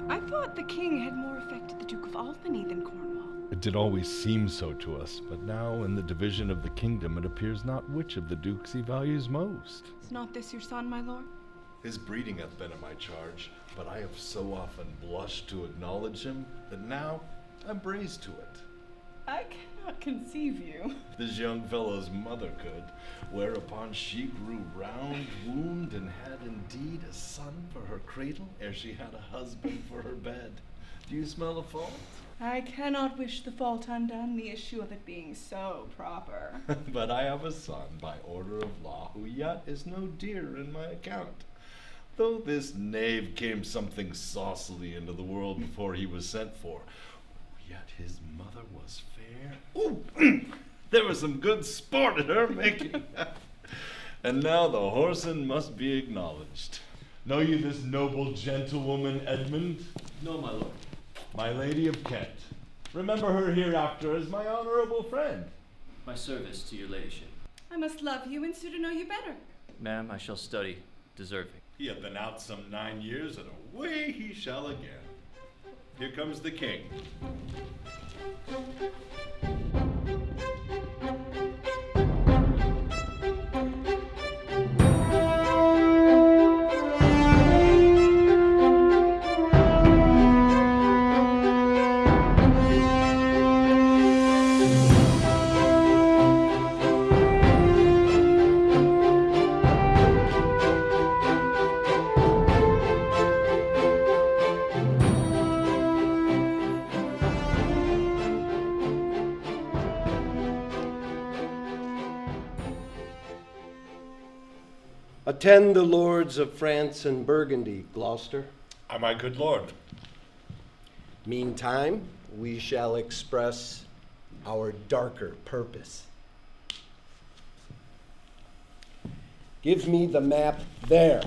I thought the king had more affected the Duke of Albany than Cornwall. It did always seem so to us, but now in the division of the kingdom it appears not which of the dukes he values most. Is not this your son, my lord? His breeding hath been in my charge, but I have so often blushed to acknowledge him that now I'm braced to it. I cannot conceive you. This young fellow's mother could, whereupon she grew round, wombed, and had indeed a son for her cradle, ere she had a husband for her bed. Do you smell a fault? I cannot wish the fault undone, the issue of it being so proper. But I have a son by order of law, who yet is no dear in my account. Though this knave came something saucily into the world before he was sent for, yet his mother was fair. Ooh, there was some good sport in her making. And now the whoreson must be acknowledged. Know you this noble gentlewoman, Edmund? No, my lord. My lady of Kent. Remember her hereafter as my honorable friend. My service to your ladyship. I must love you and so to know you better. Ma'am, I shall study, deserving. He hath been out some 9 years, and away he shall again. Here comes the king. Attend the lords of France and Burgundy, Gloucester. Aye, my good lord. Meantime, we shall express our darker purpose. Give me the map there.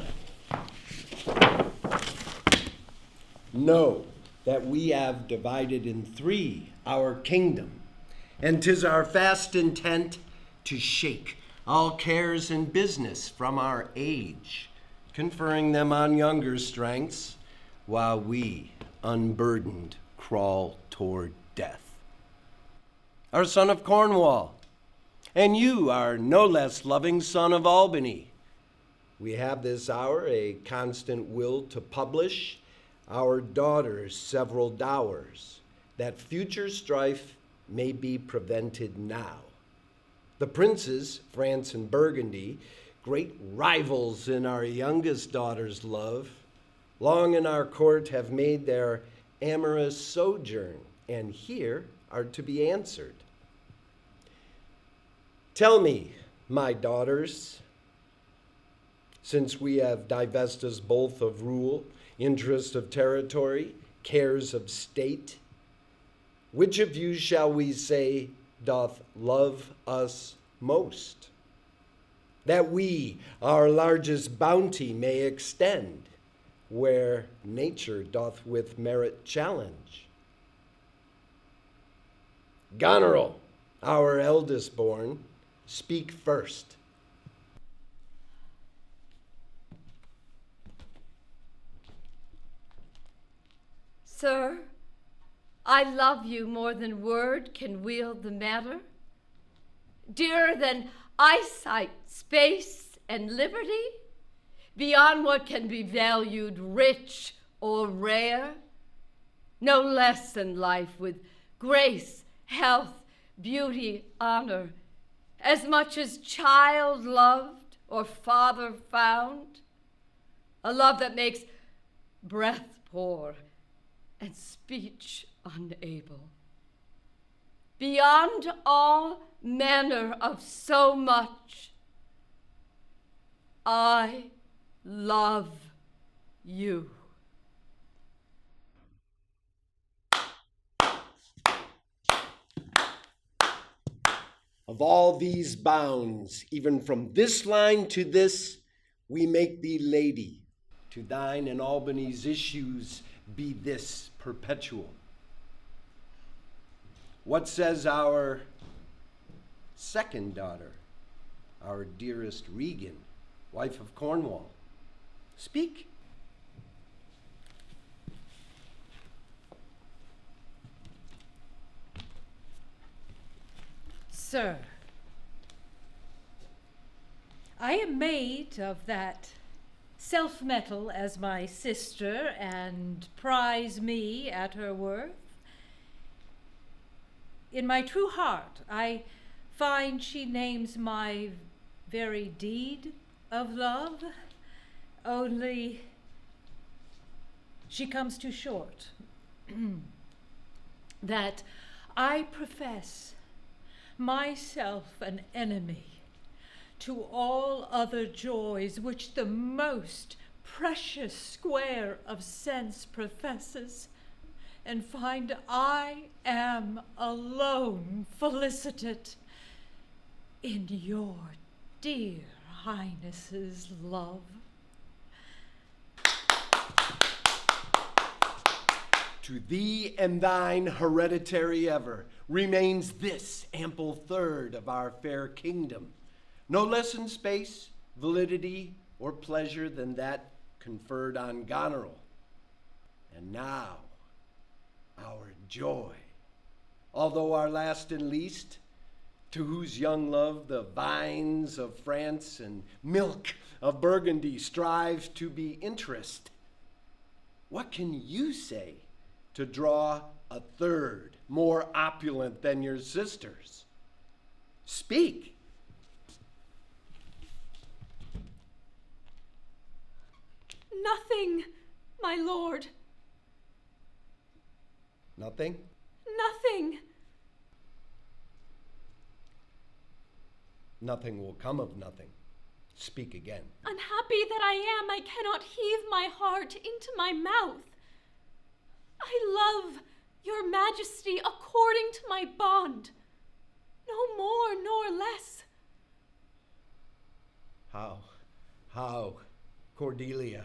Know that we have divided in 3 our kingdom, and 'tis our fast intent to shake all cares and business from our age, conferring them on younger strengths, while we, unburdened, crawl toward death. Our son of Cornwall, and you, our no less loving son of Albany, we have this hour a constant will to publish our daughters' several dowers, that future strife may be prevented now. The princes, France and Burgundy, great rivals in our youngest daughter's love, long in our court have made their amorous sojourn, and here are to be answered. Tell me, my daughters, since we have divested us both of rule, interest of territory, cares of state, which of you shall we say doth love us most, that we our largest bounty may extend, where nature doth with merit challenge? Goneril, our eldest born, speak first. Sir, I love you more than word can wield the matter, dearer than eyesight, space, and liberty, beyond what can be valued rich or rare, no less than life with grace, health, beauty, honor, as much as child loved or father found, a love that makes breath poor and speech unable. Beyond all manner of so much, I love you. Of all these bounds, even from this line to this, we make thee lady. To thine and Albany's issues be this perpetual. What says our second daughter, our dearest Regan, wife of Cornwall? Speak. Sir, I am made of that self-metal as my sister, and prize me at her worth. In my true heart, I find she names my very deed of love, only she comes too short. That I profess myself an enemy to all other joys which the most precious square of sense professes, and find I am alone felicitate in your dear Highness's love. To thee and thine hereditary ever remains this ample third of our fair kingdom, no less in space, validity, or pleasure than that conferred on Goneril. And now, our joy, although our last and least, to whose young love the vines of France and milk of Burgundy strive to be interest. What can you say to draw a third more opulent than your sisters? Speak. Nothing, my lord. Nothing? Nothing. Nothing will come of nothing. Speak again. Unhappy that I am, I cannot heave my heart into my mouth. I love your majesty according to my bond, no more nor less. How, Cordelia?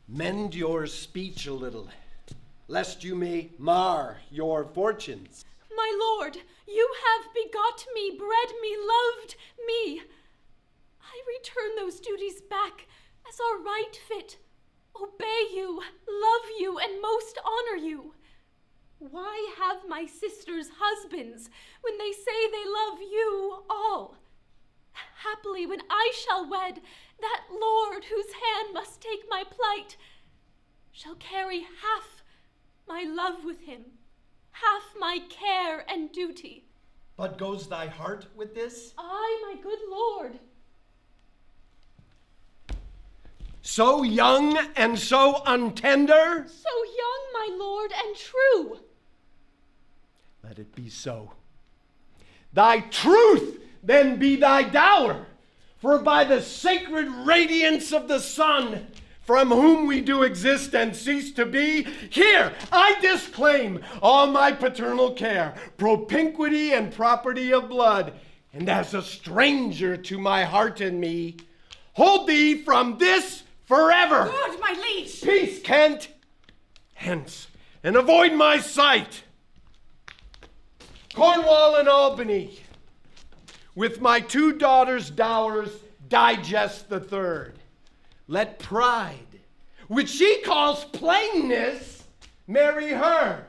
Mend your speech a little, lest you may mar your fortunes. My lord, you have begot me, bred me, loved me. I return those duties back as are right fit, obey you, love you, and most honor you. Why have my sisters husbands when they say they love you all? Happily, when I shall wed, that lord whose hand must take my plight shall carry half my love with him, half my care and duty. But goes thy heart with this? Aye, my good lord. So young and so untender? So young, my lord, and true. Let it be so. Thy truth then be thy dower, for by the sacred radiance of the sun, from whom we do exist and cease to be, here I disclaim all my paternal care, propinquity and property of blood, and as a stranger to my heart and me, hold thee from this forever. Good, my liege. Peace, Kent. Hence, and avoid my sight. Cornwall and Albany, with my 2 daughters' dowers, digest the third. Let pride, which she calls plainness, marry her.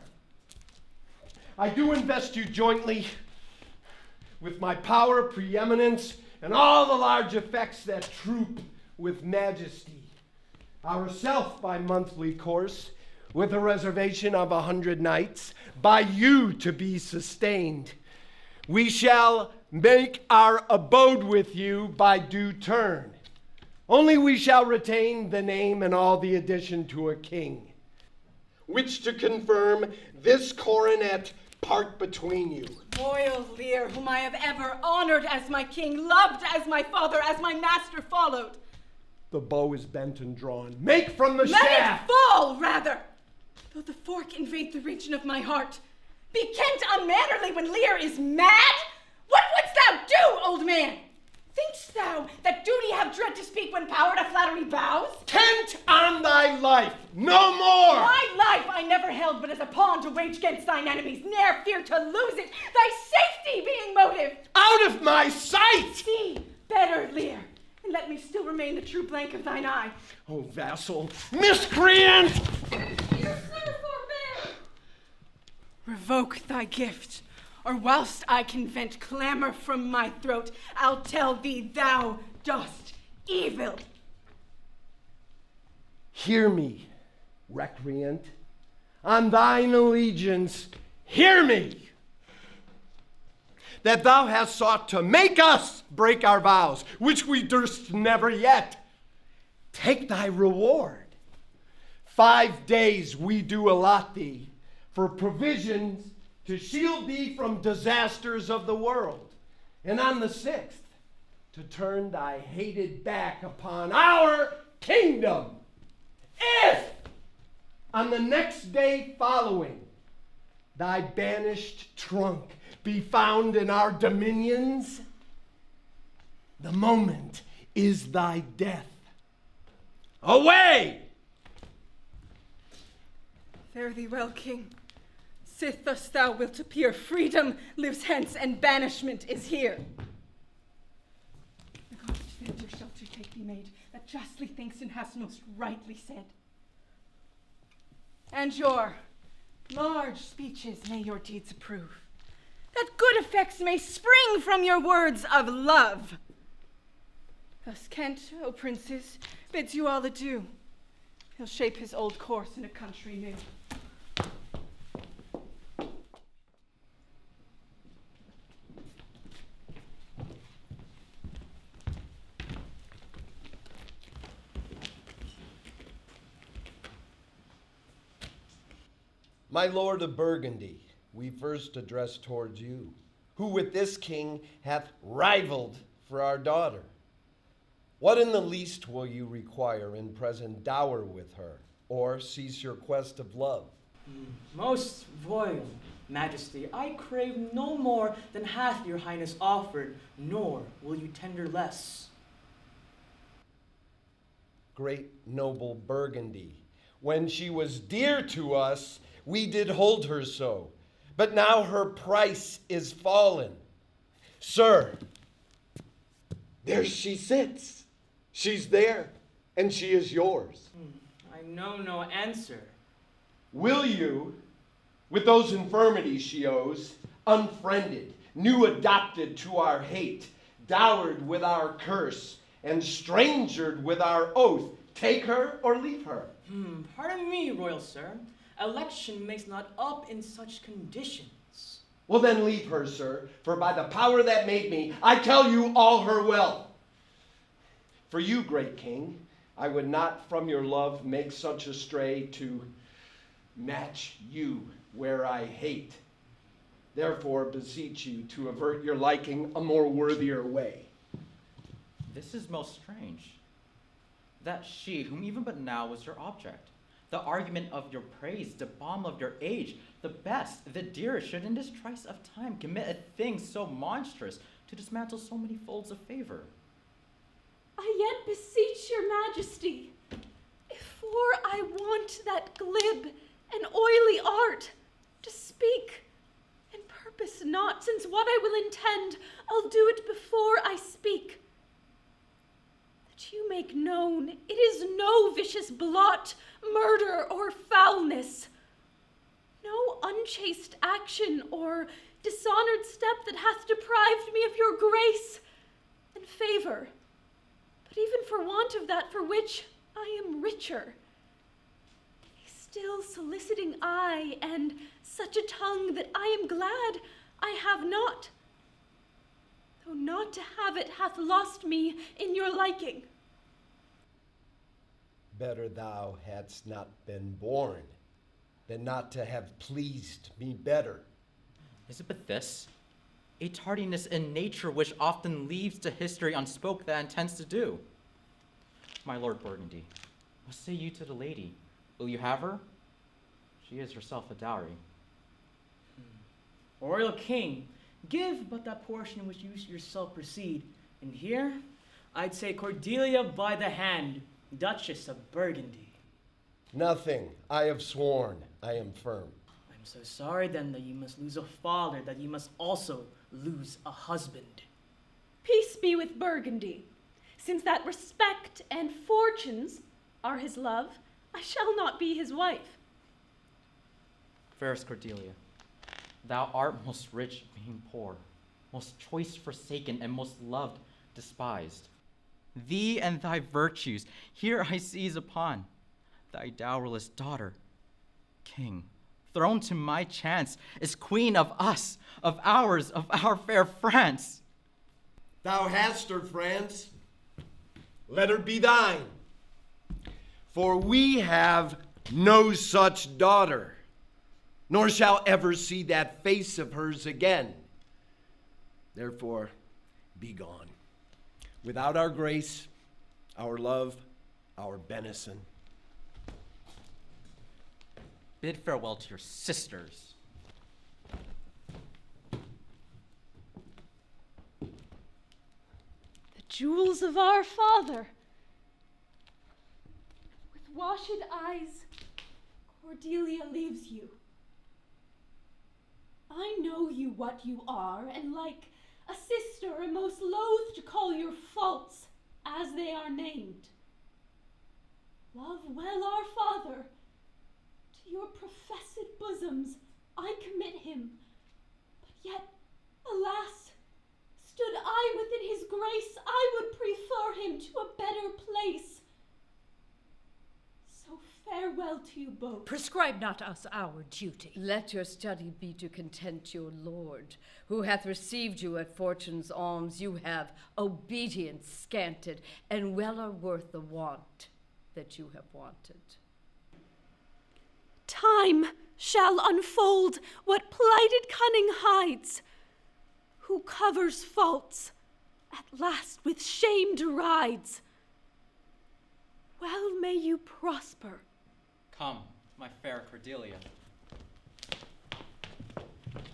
I do invest you jointly with my power, preeminence, and all the large effects that troop with majesty. Ourself by monthly course, with a reservation of 100 nights, by you to be sustained. We shall make our abode with you by due turn. Only we shall retain the name and all the addition to a king, which to confirm this coronet part between you. Royal Lear, whom I have ever honored as my king, loved as my father, as my master followed. The bow is bent and drawn. Make from the Let shaft! it fall, rather, though the fork invade the region of my heart. Be Kent unmannerly when Lear is mad? What wouldst thou do, old man? Think'st thou that duty have dread to speak when power to flattery bows? Kent on thy life, no more! My life I never held but as a pawn to wage against thine enemies, ne'er fear to lose it, thy safety being motive. Out of my sight! See better, Lear, and let me still remain the true blank of thine eye. O vassal, miscreant! Sir, forbear! Revoke thy gift, or whilst I can vent clamor from my throat, I'll tell thee thou dost evil. Hear me, recreant. On thine allegiance, hear me. That thou hast sought to make us break our vows, which we durst never yet. Take thy reward. 5 days we do allot thee for provisions to shield thee from disasters of the world. And on the 6th, to turn thy hated back upon our kingdom. If on the next day following thy banished trunk be found in our dominions, the moment is thy death. Away! Fare thee well, king. Sith thus thou wilt appear, freedom lives hence, and banishment is here. The God which fed your shelter take thee made, that justly thinks and hast most rightly said. And your large speeches may your deeds approve, that good effects may spring from your words of love. Thus Kent, O princes, bids you all adieu. He'll shape his old course in a country new. My lord of Burgundy, we first address towards you, who with this king hath rivaled for our daughter. What in the least will you require in present dower with her, or cease your quest of love? Most royal majesty, I crave no more than hath your highness offered, nor will you tender less. Great noble Burgundy, when she was dear to us, we did hold her so, but now her price is fallen. Sir, there she sits. She's there, and she is yours. I know no answer. Will you, with those infirmities she owes, unfriended, new adopted to our hate, dowered with our curse, and strangered with our oath, take her or leave her? Pardon me, royal sir. Election makes not up in such conditions. Well, then leave her, sir, for by the power that made me, I tell you all her wealth. For you, great king, I would not from your love make such a stray to match you where I hate. Therefore, beseech you to avert your liking a more worthier way. This is most strange. That she, whom even but now was your object, the argument of your praise, the balm of your age, the best, the dearest, should in this trice of time commit a thing so monstrous to dismantle so many folds of favor. I yet beseech your majesty, before I want that glib and oily art, to speak, and purpose not, since what I will intend, I'll do it before I speak. That you make known it is no vicious blot, murder, or foulness, no unchaste action or dishonored step that hath deprived me of your grace and favor, but even for want of that for which I am richer, a still soliciting eye and such a tongue that I am glad I have not, though not to have it hath lost me in your liking. Better thou hadst not been born than not to have pleased me better. Is it but this? A tardiness in nature which often leaves to history unspoke that intends to do. My lord Burgundy, what say you to the lady? Will you have her? She is herself a dowry. Royal king, give but that portion which you yourself proceed. And here, I'd say Cordelia by the hand, Duchess of Burgundy. Nothing. I have sworn. I am firm. I'm so sorry then that you must lose a father, that you must also lose a husband. Peace be with Burgundy. Since that respect and fortunes are his love, I shall not be his wife. Fairest Cordelia, Thou art most rich being poor, most choice forsaken, and most loved despised. Thee and thy virtues here I seize upon, thy dowerless daughter, king, thrown to my chance, is queen of us, of ours, of our fair France. Thou hast her, France. Let her be thine. For we have no such daughter, nor shall ever see that face of hers again. Therefore, be gone. Without our grace, our love, our benison. Bid farewell to your sisters. The jewels of our father. With washed eyes, Cordelia leaves you. I know you what you are, and like a sister am most loath to call your faults as they are named. Love well our father. To your professed bosoms I commit him. But yet, alas, stood I within his grace, I would prefer him to a better place. So farewell to you both. Prescribe not us our duty. Let your study be to content your lord, who hath received you at fortune's alms. You have obedience scanted, and well are worth the want that you have wanted. Time shall unfold what plighted cunning hides. Who covers faults, at last with shame derides. Well may you prosper. Come, my fair Cordelia.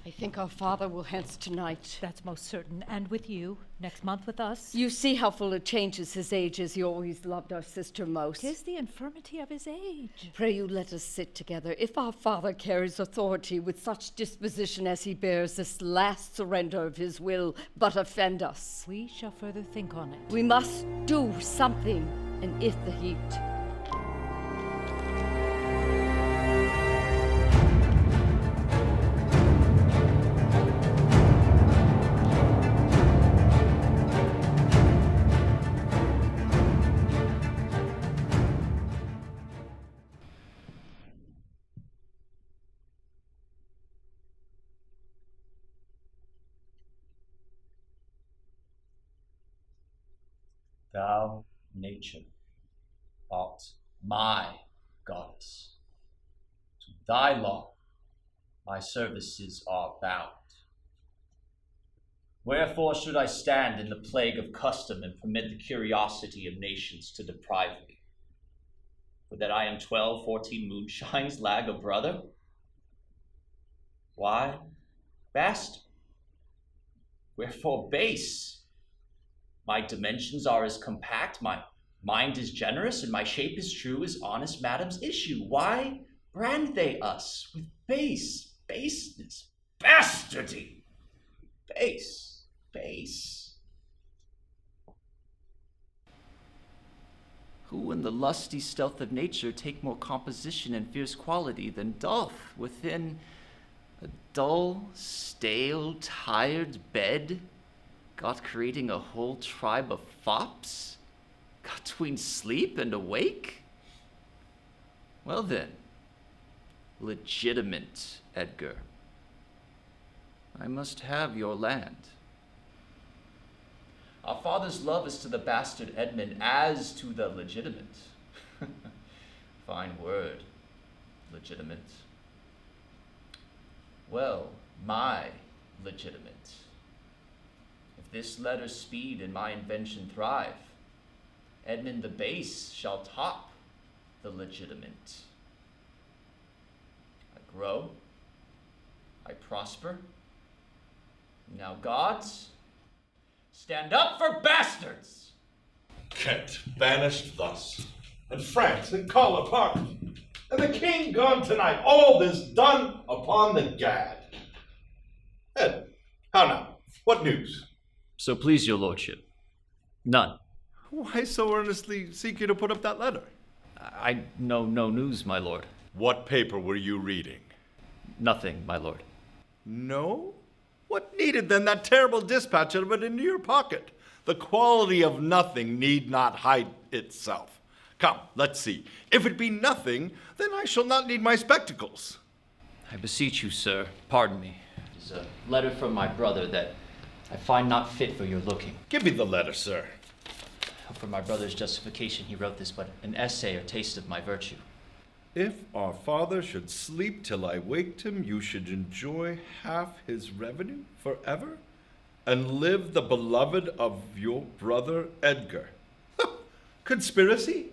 I think our father will hence tonight. That's most certain. And with you, next month with us. You see how full of changes his age is. He always loved our sister most. 'Tis the infirmity of his age. Pray you let us sit together. If our father carries authority with such disposition as he bears, this last surrender of his will but offend us. We shall further think on it. We must do something, and if the heat. Thou, nature, art my goddess. To thy law my services are bound. Wherefore should I stand in the plague of custom and permit the curiosity of nations to deprive me? For that I am 12, 14 moonshines lag a brother? Why, bastard? Wherefore base? My dimensions are as compact, my mind is generous, and my shape is true as honest madam's issue. Why brand they us with baseness, bastardy? Base. Who in the lusty stealth of nature take more composition and fierce quality than doth within a dull, stale, tired bed, got creating a whole tribe of fops, got tween sleep and awake? Well then, legitimate Edgar, I must have your land. Our father's love is to the bastard Edmund as to the legitimate. Fine word, legitimate. Well, my legitimate. If this letter speed and my invention thrive, Edmund the base shall top the legitimate. I grow, I prosper. Now gods, stand up for bastards! Kent banished thus, and France in call apart, and the king gone tonight, all this done upon the gad. Ed, how now? What news? So please your lordship, none. Why so earnestly seek you to put up that letter? I know no news, my lord. What paper were you reading? Nothing, my lord. No? What needed then that terrible dispatch of it into your pocket? The quality of nothing need not hide itself. Come, let's see. If it be nothing, then I shall not need my spectacles. I beseech you, sir, pardon me. It is a letter from my brother that I find not fit for your looking. Give me the letter, sir. For my brother's justification, he wrote this, but an essay or taste of my virtue. If our father should sleep till I waked him, you should enjoy half his revenue forever, and live the beloved of your brother Edgar. Conspiracy?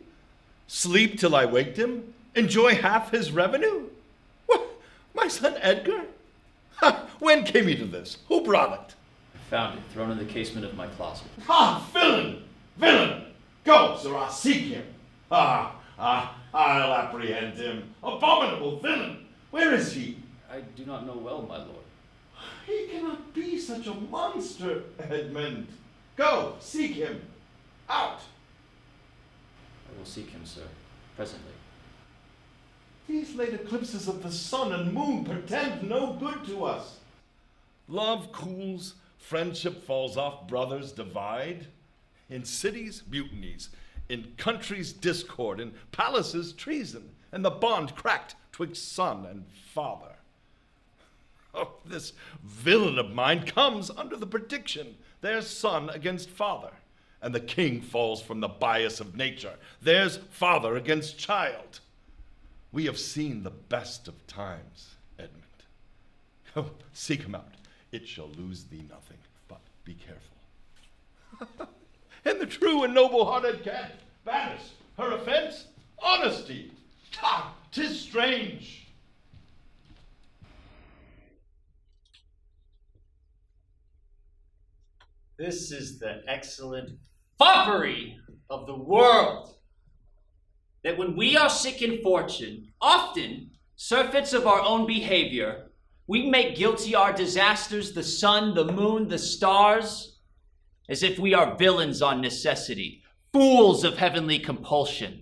Sleep till I waked him? Enjoy half his revenue? What? My son Edgar? When came he to this? Who brought it? I found it, thrown in the casement of my closet. Villain! Villain! Go, sirrah, seek him. I'll apprehend him. Abominable villain! Where is he? I do not know well, my lord. He cannot be such a monster, Edmund. Go, seek him. Out! I will seek him, sir, presently. These late eclipses of the sun and moon portend no good to us. Love cools, friendship falls off, brothers divide. In cities, mutinies. In countries, discord. In palaces, treason. And the bond cracked twixt son and father. Oh, this villain of mine comes under the prediction. There's son against father. And the king falls from the bias of nature. There's father against child. We have seen the best of times, Edmund. Oh, seek him out. It shall lose thee nothing, but be careful. And the true and noble-hearted cat banish her offense, honesty. Ha! 'Tis strange. This is the excellent foppery of the world. That when we are sick in fortune, often surfeits of our own behavior, we make guilty our disasters the sun, the moon, the stars, as if we are villains on necessity, fools of heavenly compulsion,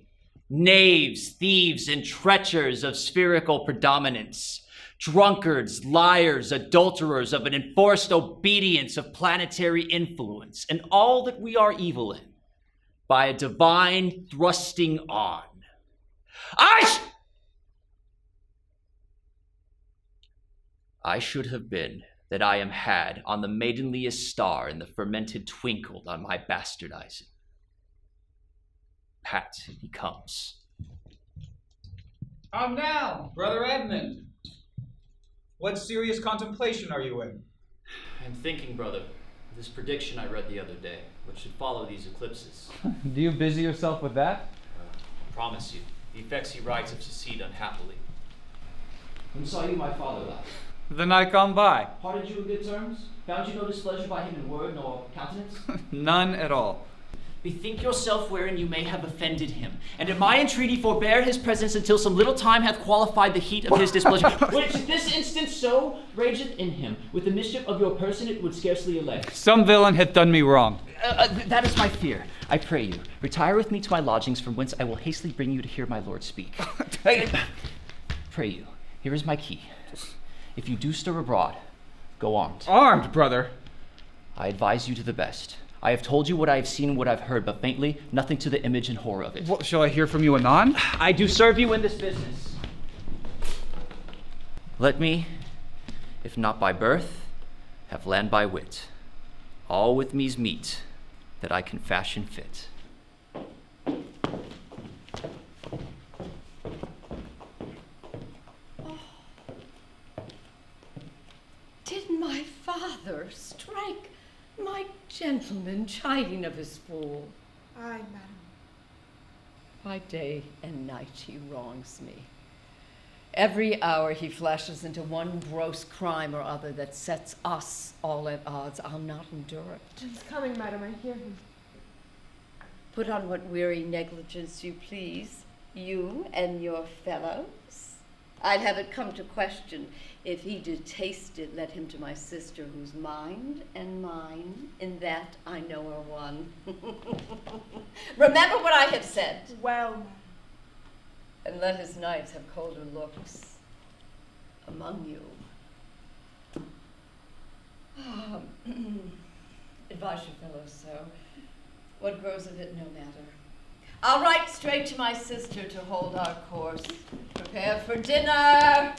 knaves, thieves, and treachers of spherical predominance, drunkards, liars, adulterers of an enforced obedience of planetary influence, and all that we are evil in, by a divine thrusting on. I should have been that I am had on the maidenliest star in the fermented twinkle on my bastardizing. Pat, he comes. How now, Brother Edmund? What serious contemplation are you in? I'm thinking, brother, of this prediction I read the other day, which should follow these eclipses. Do you busy yourself with that? I promise you, the effects he writes have succeed unhappily. When saw you my father last? The night gone by. Parted you in good terms? Found you no displeasure by him in word nor countenance? None at all. Bethink yourself wherein you may have offended him, and at my entreaty forbear his presence until some little time hath qualified the heat of his displeasure, which at this instant so rageth in him, with the mischief of your person it would scarcely allay. Some villain hath done me wrong. That is my fear. I pray you, retire with me to my lodgings, from whence I will hastily bring you to hear my lord speak. Pray you, here is my key. If you do stir abroad, go armed. Armed, brother? I advise you to the best. I have told you what I have seen and what I've heard, but faintly, nothing to the image and horror of it. What, shall I hear from you anon? I do serve you in this business. Let me, if not by birth, have land by wit. All with me's meet, that I can fashion fit. Did my father strike my gentleman, chiding of his fool? Aye, madam. By day and night he wrongs me. Every hour he flashes into one gross crime or other that sets us all at odds. I'll not endure it. He's coming, madam. I hear him. Put on what weary negligence you please, you and your fellows. I'd have it come to question, if he detested, let him to my sister, whose mind and mine, in that I know are one. Remember what I have said. Well, madam. And let his knights have colder looks among you. Advise your fellows so. What grows of it, no matter. I'll write straight to my sister to hold our course. Prepare for dinner!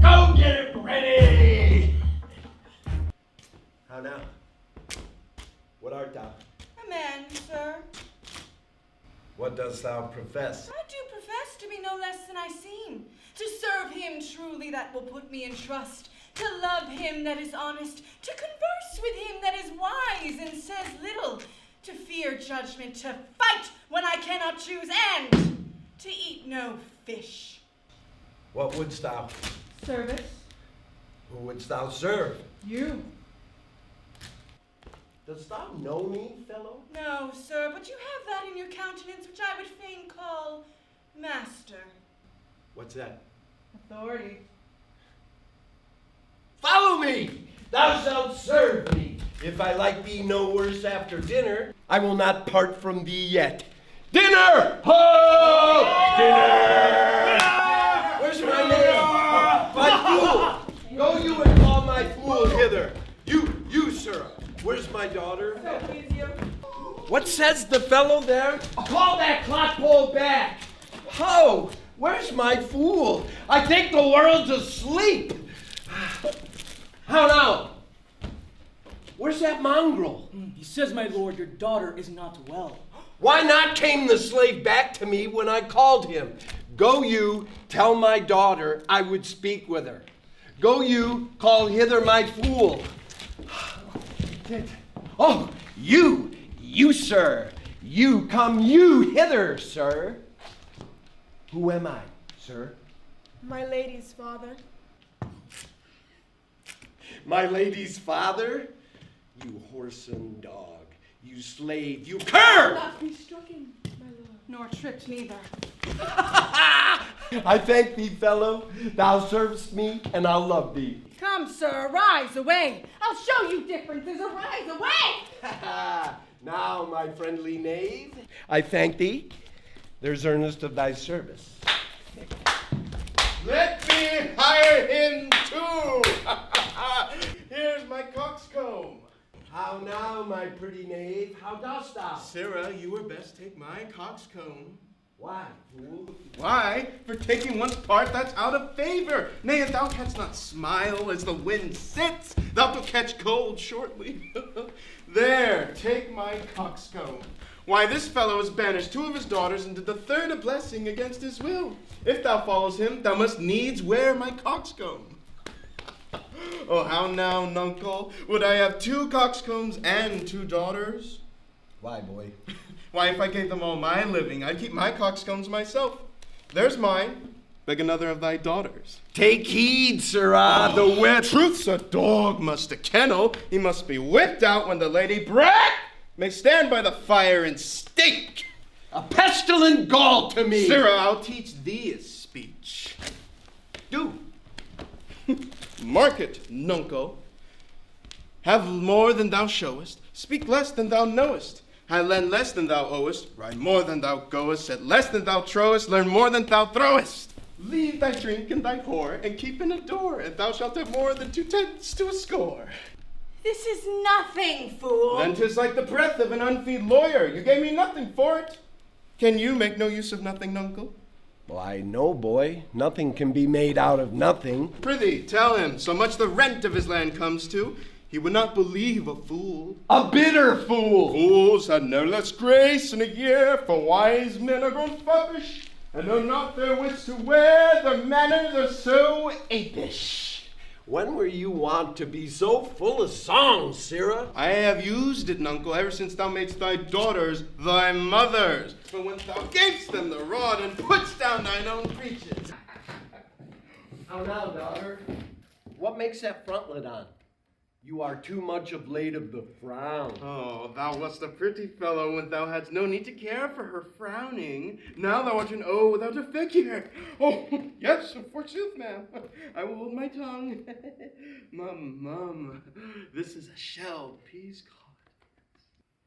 Go get it ready! How now? What art thou? A man, sir. What dost thou profess? I do profess to be no less than I seem. To serve him truly that will put me in trust. To love him that is honest. To converse with him that is wise and says little. To fear judgment. To fight when I cannot choose. And to eat no fish. What wouldst thou? Service. Who wouldst thou serve? You. Dost thou know me, fellow? No, sir, but you have that in your countenance which I would fain call master. What's that? Authority. Follow me! Thou shalt serve me. If I like thee no worse after dinner, I will not part from thee yet. Dinner! Ho! Dinner! Where's my name? My fool! Go you and call my fool hither. You, sir. Where's my daughter? What says the fellow there? Call that clockpole back! Ho! Where's my fool? I think the world's asleep. How now? Where's that mongrel? He says, my lord, your daughter is not well. Why not came the slave back to me when I called him? Go you, tell my daughter I would speak with her. Go you, call hither my fool. Oh, you, sir. You come hither, sir. Who am I, sir? My lady's father. My lady's father? You whoreson dog. You slave. You cur! Not be stricken, my lord. Nor tricked neither. I thank thee, fellow. Thou servest me, and I'll love thee. Come, sir, arise away. I'll show you differences. Arise away! Now, my friendly knave, I thank thee. There's earnest of thy service. Let me hire him too! Here's my coxcomb. How now, my pretty knave? How dost thou? Sarah, you were best take my coxcomb. Why, fool? Why? For taking one's part that's out of favor. Nay, and thou canst not smile as the wind sits. Thou wilt catch cold shortly. There, take my coxcomb. Why, this fellow has banished 2 of his daughters and did the 3rd a blessing against his will. If thou follows him, thou must needs wear my coxcomb. Oh, how now, nuncle? Would I have 2 coxcombs and 2 daughters? Why, boy? Why, if I gave them all my living, I'd keep my coxcombs myself. There's mine. Beg another of thy daughters. Take heed, sirrah, the whip. Truth's a dog must a kennel. He must be whipped out when the lady brat may stand by the fire and stink. A pestilent gall to me. Sirrah, I'll teach thee a speech. Do. Mark it, nuncle. Have more than thou showest. Speak less than thou knowest. I lend less than thou owest. Ride more than thou goest. Set less than thou trowest. Learn more than thou throwest. Leave thy drink and thy whore, and keep in a door, and thou shalt have more than 2 tenths to a score. This is nothing, fool. Then 'tis like the breath of an unfeed lawyer. You gave me nothing for it. Can you make no use of nothing, nuncle? Why, no, boy. Nothing can be made out of nothing. Prithee, tell him, so much the rent of his land comes to, he would not believe a fool. A bitter fool. Fools had no less grace in a year, for wise men are grown foppish, and know not their wits to wear, their manners are so apish. When were you wont to be so full of songs, Sirrah? I have used it, nuncle, ever since thou madest thy daughters thy mothers. For when thou gavest them the rod and putst down thine own breeches. How now, daughter? What makes that frontlet on? You are too much of late of the frown. Oh, thou wast a pretty fellow when thou hadst no need to care for her frowning. Now thou art an O without a figure. Oh, yes, forsooth, ma'am. I will hold my tongue. Mum, this is a shelled peas cod.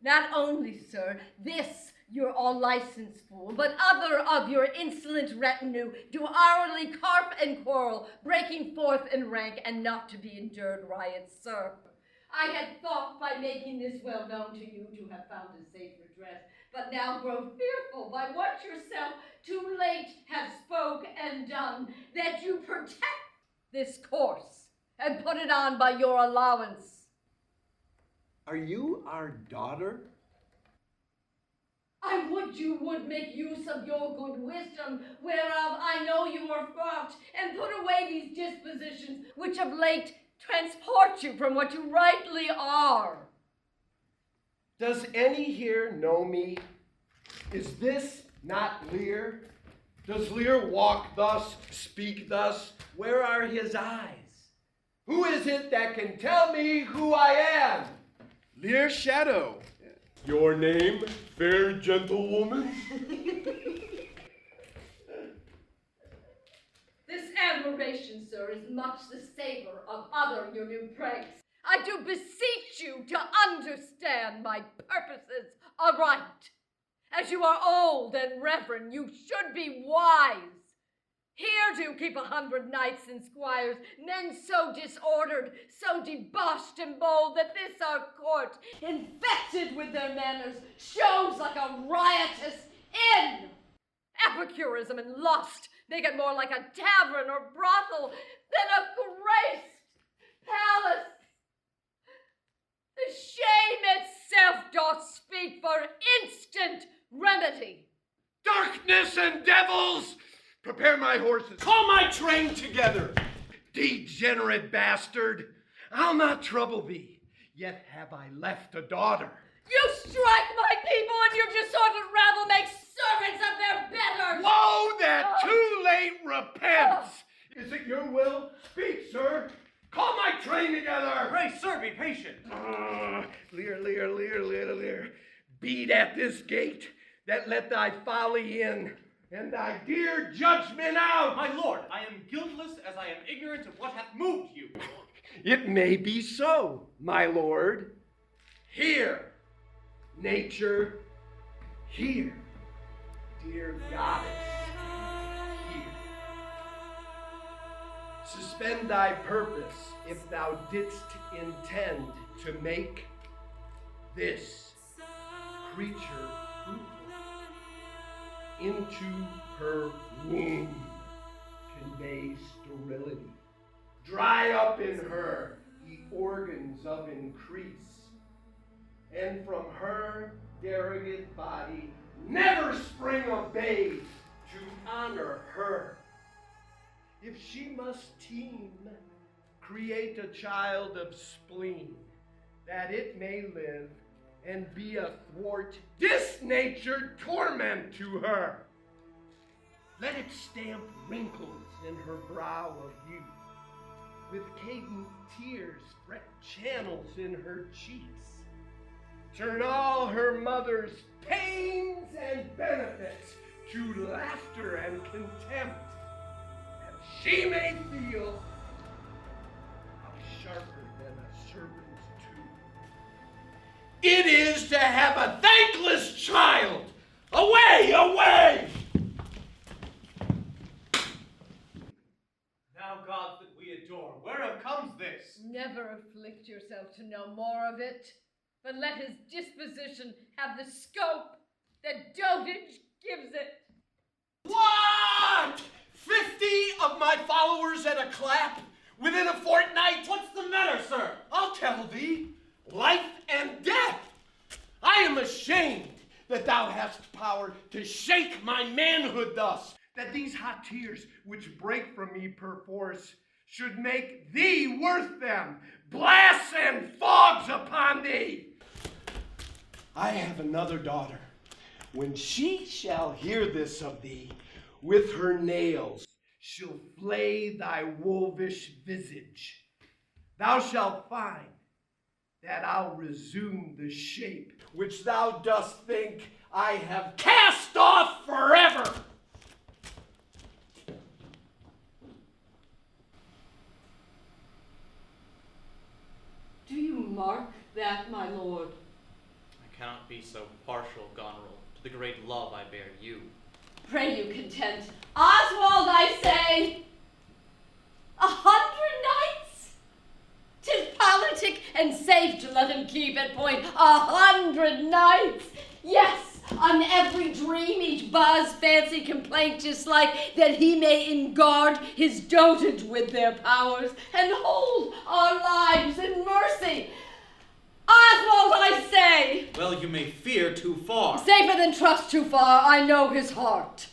Not only, sir, this You're all licensed, fool, but other of your insolent retinue do hourly carp and quarrel, breaking forth in rank and not to be endured riots, sir. I had thought by making this well known to you to have found a safe redress, but now grow fearful by what yourself too late have spoke and done, that you protect this course and put it on by your allowance. Are you our daughter? I would you would make use of your good wisdom, whereof I know you are fraught, and put away these dispositions which of late transport you from what you rightly are. Does any here know me? Is this not Lear? Does Lear walk thus, speak thus? Where are his eyes? Who is it that can tell me who I am? Lear Shadow. Your name, fair gentlewoman? This admiration, sir, is much the savor of other your new pranks. I do beseech you to understand my purposes aright. As you are old and reverend, you should be wise. Here do keep 100 knights and squires, men so disordered, so debauched and bold, that this our court, infected with their manners, shows like a riotous inn. Epicurism and lust make it more like a tavern or brothel than a graced palace. The shame itself doth speak for instant remedy. Darkness and devils! Prepare my horses. Call my train together. Degenerate bastard, I'll not trouble thee. Yet have I left a daughter. You strike my people, and your disordered rabble makes servants of their betters. Woe that too late repents. Is it your will? Speak, sir. Call my train together. Pray, sir, be patient. Lear. Beat at this gate that let thy folly in, and thy dear judgment out. My lord, I am guiltless as I am ignorant of what hath moved you. It may be so, my lord. Here, nature, here, dear goddess, here. Suspend thy purpose if thou didst intend to make this creature fruitful. Into her womb convey sterility. Dry up in her the organs of increase, and from her derogate body never spring a babe to honor her. If she must teem, create a child of spleen, that it may live and be a thwart disnatured torment to her. Let it stamp wrinkles in her brow of youth, with cadent tears fret channels in her cheeks. Turn all her mother's pains and benefits to laughter and contempt, that she may feel how sharper than a serpent's tooth it is to have a thankless child. Away, away! Thou God that we adore, whereof comes this? Never afflict yourself to know more of it, but let his disposition have the scope that dotage gives it. What? 50 of my followers at a clap within a fortnight? What's the matter, sir? I'll tell thee. Life and death. I am ashamed that thou hast power to shake my manhood thus, that these hot tears which break from me perforce should make thee worth them, blasts and fogs upon thee. I have another daughter. When she shall hear this of thee, with her nails she'll flay thy wolvish visage. Thou shalt find that I'll resume the shape which thou dost think I have cast off forever. Do you mark that, my lord? I cannot be so partial, Goneril, to the great love I bear you. Pray you content. Oswald, I say, 100 knights? 'Tis politic and safe to let him keep at point 100 knights. Yes, on every dream each buzz fancy complaint dislike, that he may enguard his dotage with their powers, and hold our lives in mercy. Oswald, I say! Well, you may fear too far. Safer than trust too far, I know his heart.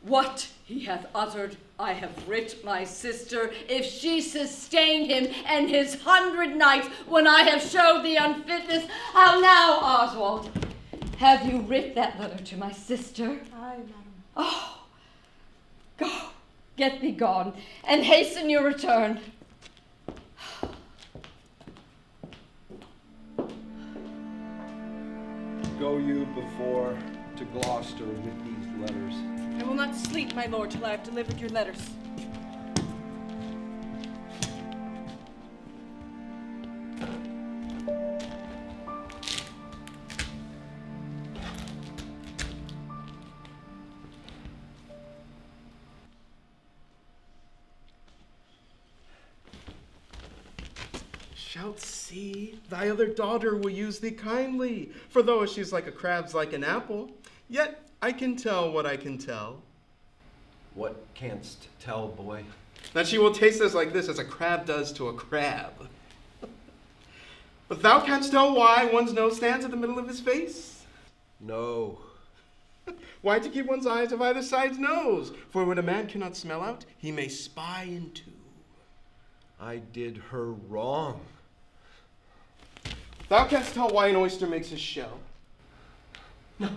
What he hath uttered, I have writ my sister, if she sustain him and his 100 knights, when I have showed the unfitness. How now, Oswald? Have you writ that letter to my sister? Aye, madam. Oh, go, get thee gone, and hasten your return. Go you before to Gloucester with these letters. I will not sleep, my lord, till I have delivered your letters. Shalt see, thy other daughter will use thee kindly, for though she's like a crab's like an apple, yet I can tell what I can tell. What canst tell, boy? That she will taste us like this as a crab does to a crab. But thou canst tell why one's nose stands in the middle of his face? No. Why to keep one's eyes of either side's nose? For what a man cannot smell out, he may spy into. I did her wrong. Thou canst tell why an oyster makes his shell. No.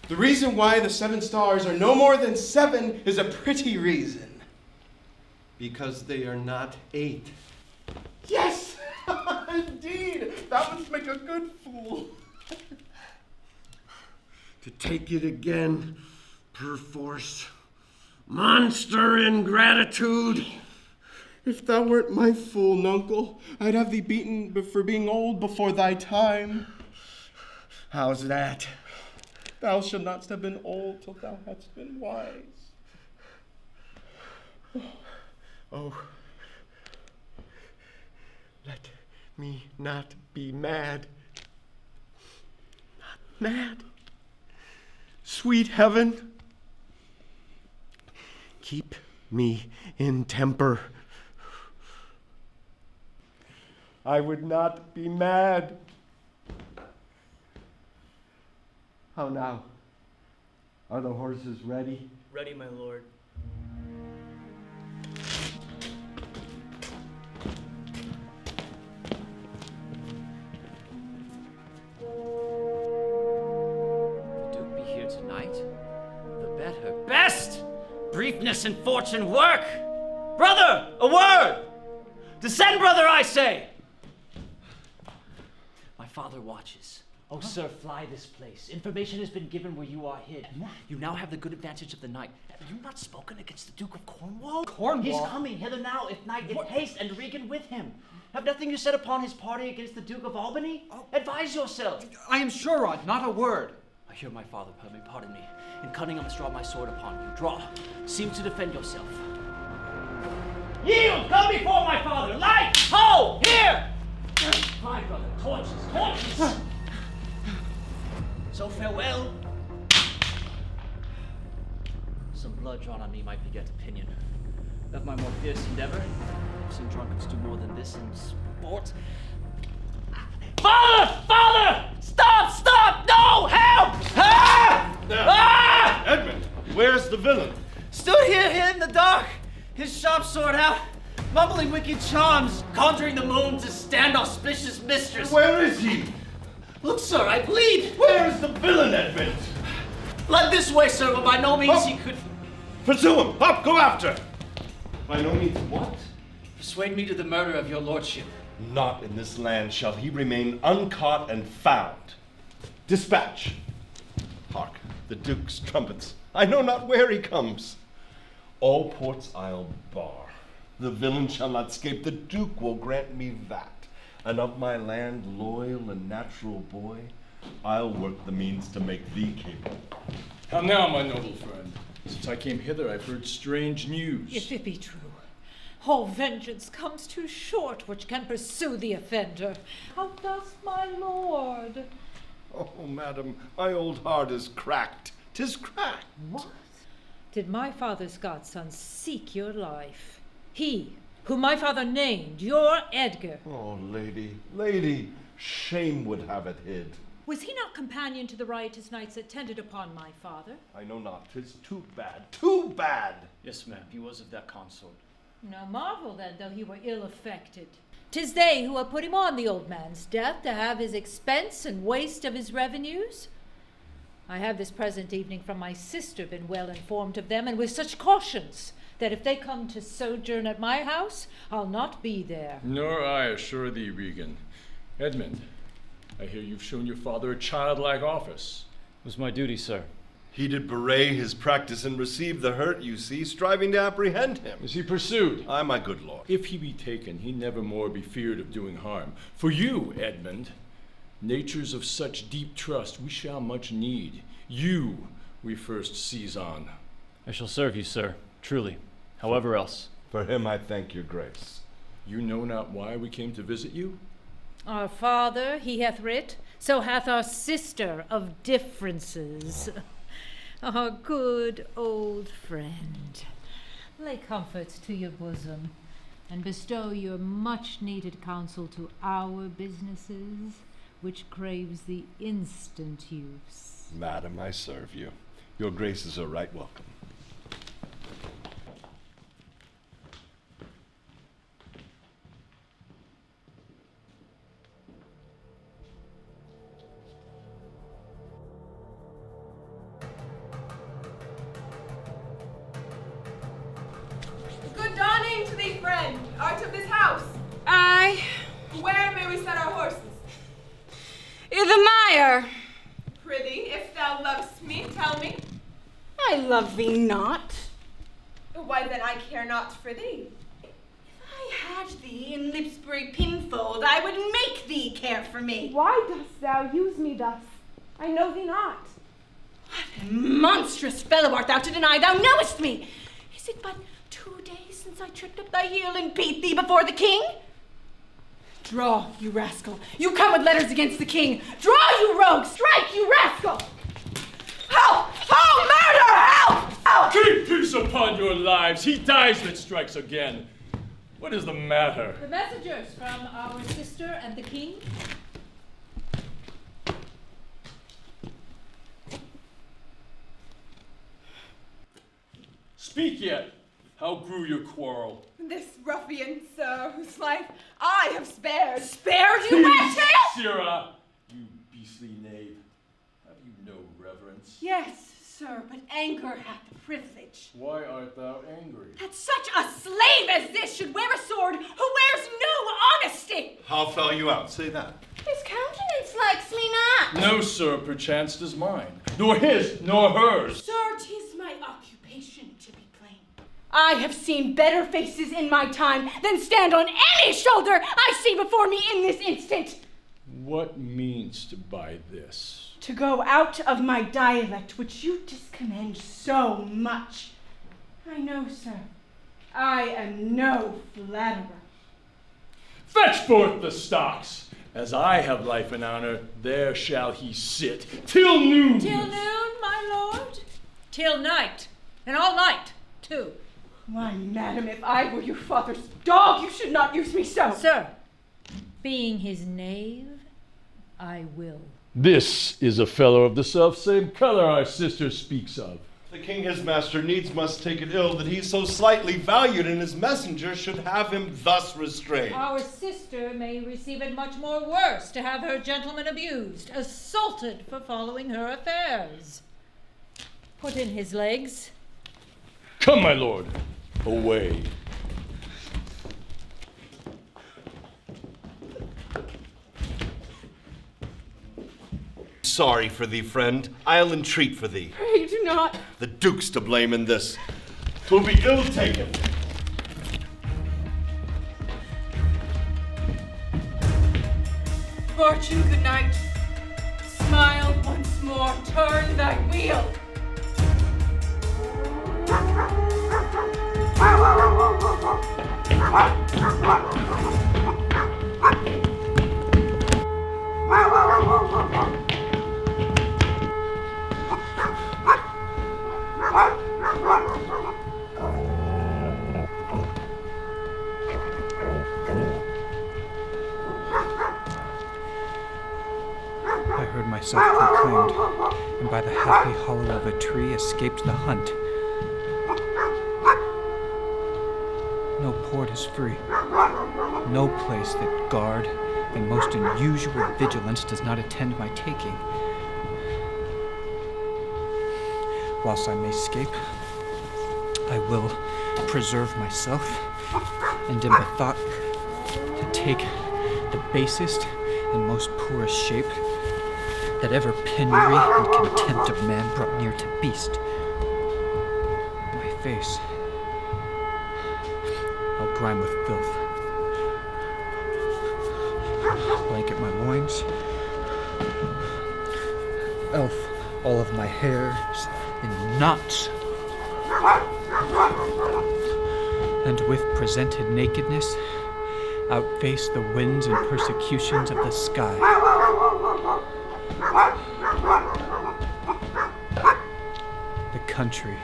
The reason why the 7 stars are no more than 7 is a pretty reason. Because they are not 8. Yes! Indeed! Thou wouldst make a good fool. To take it again, perforce. Monster ingratitude! If thou wert my fool, nuncle, I'd have thee beaten for being old before thy time. How's that? Thou shalt not have been old till thou hadst been wise. Oh, let me not be mad. Not mad. Sweet heaven, keep me in temper. I would not be mad. How now? Are the horses ready? Ready, my lord. The Duke be here tonight? The better. Best! Briefness and fortune work! Brother, a word! Descend, brother, I say! My father watches. Oh, sir, fly this place. Information has been given where you are hid. You now have the good advantage of the night. Have you not spoken against the Duke of Cornwall? Cornwall? He's coming hither now, if night, in haste, and Regan with him. Have nothing you said upon his party against the Duke of Albany? Advise yourself. I am sure, Rod, not a word. I hear my father, pardon me. In cunning I must draw my sword upon you. Draw. Seem to defend yourself. Yield! Come before my father! Light! Ho! Here! Fine, brother. Torches! Torches! So farewell. Some blood drawn on me might beget opinion. Of my more fierce endeavor, I've seen drunkards do more than this in sport. Father! Father! Stop! Stop! No! Help! Ah! Ah! Edmund, where's the villain? Stood here in the dark, his sharp sword out, mumbling wicked charms, conjuring the moon to stand auspicious mistress. Where is he? Look, sir, I bleed. Where is the villain, Edmund? Blood this way, sir, but by no means he could... Pursue him! Up, go after! By no means what? Persuade me to the murder of your lordship. Not in this land shall he remain uncaught and found. Dispatch! Hark, the Duke's trumpets. I know not where he comes. All ports I'll bar. The villain shall not escape. The Duke will grant me that. And of my land, loyal and natural boy, I'll work the means to make thee capable. How now, my noble friend? Since I came hither, I've heard strange news. If it be true, all vengeance comes too short which can pursue the offender. How does my lord? Oh, madam, my old heart is cracked. 'Tis cracked. What? Did my father's godson seek your life? He, whom my father named, your Edgar. Oh, lady, shame would have it hid. Was he not companion to the riotous knights that tended upon my father? I know not. 'Tis too bad. Yes, ma'am, he was of that consort. No marvel then, though he were ill affected. 'Tis they who have put him on the old man's death to have his expense and waste of his revenues. I have this present evening from my sister been well informed of them, and with such cautions, that if they come to sojourn at my house, I'll not be there. Nor I, assure thee, Regan. Edmund, I hear you've shown your father a childlike office. It was my duty, sir. He did bewray his practice and receive the hurt, you see, striving to apprehend him. Is he pursued? Aye, my good lord. If he be taken, he never more be feared of doing harm. For you, Edmund, natures of such deep trust we shall much need. You we first seize on. I shall serve you, sir, truly. However else. For him I thank your grace. You know not why we came to visit you? Our father, he hath writ, so hath our sister of differences. Our good old friend. Lay comfort to your bosom, and bestow your much-needed counsel to our businesses, which craves the instant use. Madam, I serve you. Your graces are right welcome. Good dawning to thee, friend. Art of this house? Aye. Where may we set our horses? I' the mire. Prithee, if thou lovest me, tell me. I love thee not. Why then I care not for thee. If I had thee in Lipsbury pinfold, I would make thee care for me. Why dost thou use me thus? I know thee not. What a monstrous fellow art thou to deny thou knowest me! Is it but 2 days since I tripped up thy heel and beat thee before the king? Draw, you rascal. You come with letters against the king. Draw, you rogue! Strike, you rascal! Help! Oh, murder! Help! Help! Keep peace upon your lives. He dies that strikes again. What is the matter? The messengers from our sister and the king. Speak yet. How grew your quarrel? This ruffian, sir, whose life I have spared. Spared, you rat tail? Sirrah, you beastly knave. Have you no reverence? Yes, sir, but anger hath privilege. Why art thou angry? That such a slave as this should wear a sword who wears no honesty. How fell you out? Say that. His countenance likes me not. No, sir, perchance 'tis mine. Nor his, nor hers. Sir, 'tis my occupation to be plain. I have seen better faces in my time than stand on any shoulder I see before me in this instant. What means to buy this? To go out of my dialect, which you discommend so much. I know, sir, I am no flatterer. Fetch forth the stocks. As I have life and honor, there shall he sit till noon. Till noon, my lord? Till night, and all night, too. Why, madam, if I were your father's dog, you should not use me so. Sir, being his knave, I will. This is a fellow of the self-same color our sister speaks of. The king, his master, needs must take it ill that he so slightly valued and his messenger should have him thus restrained. Our sister may receive it much more worse to have her gentleman abused, assaulted for following her affairs. Put in his legs. Come, my lord, away. Sorry for thee, friend. I'll entreat for thee. Pray do not. The duke's to blame in this. 'Twill be ill taken. Fortune, good night. smile once more, turn thy wheel. I heard myself proclaimed, and by the happy hollow of a tree escaped the hunt. No port is free, no place that guard and most unusual vigilance does not attend my taking. Whilst I may escape, I will preserve myself, and in the thought to take the basest and most poorest shape that ever penury and contempt of man brought near to beast. My face I'll grime with filth. Blanket my loins. Elf all of my hairs in knots. And with presented nakedness, outface the winds and persecutions of the sky. The country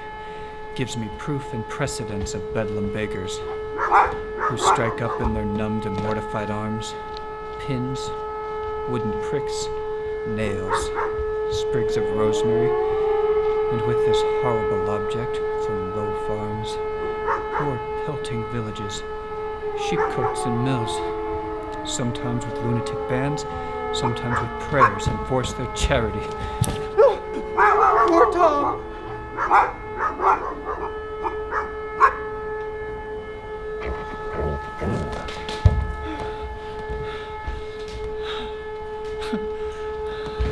gives me proof and precedence of bedlam beggars who strike up in their numbed and mortified arms pins, wooden pricks, nails, sprigs of rosemary, and with this horrible object from low farms, poor pelting villages, sheepcotes and mills, sometimes with lunatic bands, sometimes with prayers enforce their charity. Poor Tom!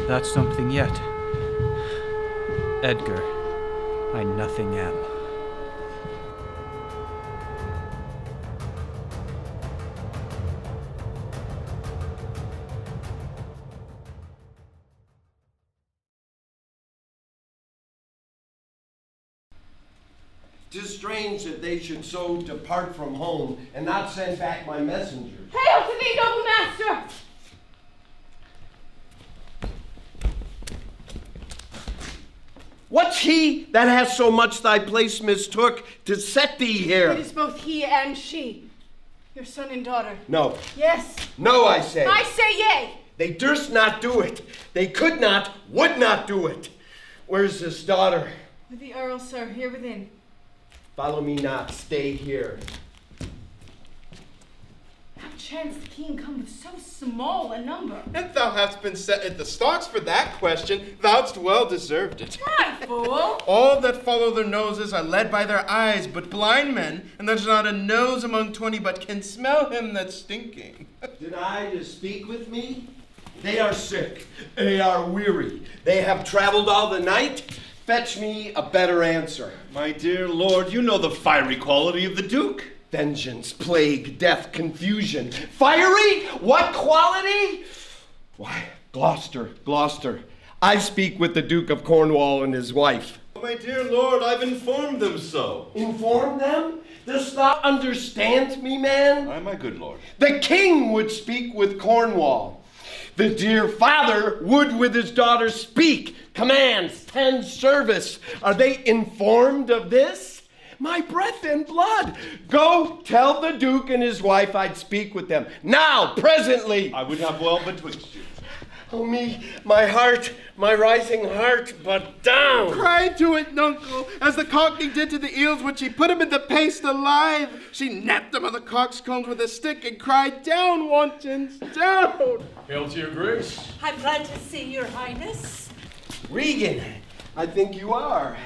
That's something yet. Edgar, I nothing am. Tis strange that they should so depart from home and not send back my messengers. Hail to thee, noble master! What's he that has so much thy place mistook to set thee here? It is both he and she. Your son and daughter. No. Yes. No, I say. I say yea. They durst not do it. They could not, would not do it. Where's this daughter? With the Earl, sir, here within. Follow me not, stay here. How chanced the king come with so small a number? If thou hast been set at the stocks for that question, thou'st well deserved it. Why, fool? All that follow their noses are led by their eyes, but blind men, and there's not a nose among 20 but can smell him that's stinking. Deny to speak with me? They are sick. They are weary. They have traveled all the night. Fetch me a better answer. My dear lord, you know the fiery quality of the Duke. Vengeance, plague, death, confusion. Fiery? What quality? Why, Gloucester. I speak with the Duke of Cornwall and his wife. My dear lord, I've informed them so. Informed them? Dost thou understand me, man? Aye, my good lord. The king would speak with Cornwall. The dear father would with his daughter speak, commands, tend service. Are they informed of this? My breath and blood. Go tell the Duke and his wife I'd speak with them. Now, presently. I would have well betwixt you. Oh me, my heart, my rising heart, but down. Cry to it, nuncle, as the cockney did to the eels when she put him in the paste alive. She napped him on the coxcombs with a stick and cried, down, wanton, down. Hail to your grace. I'm glad to see your highness. Regan, I think you are.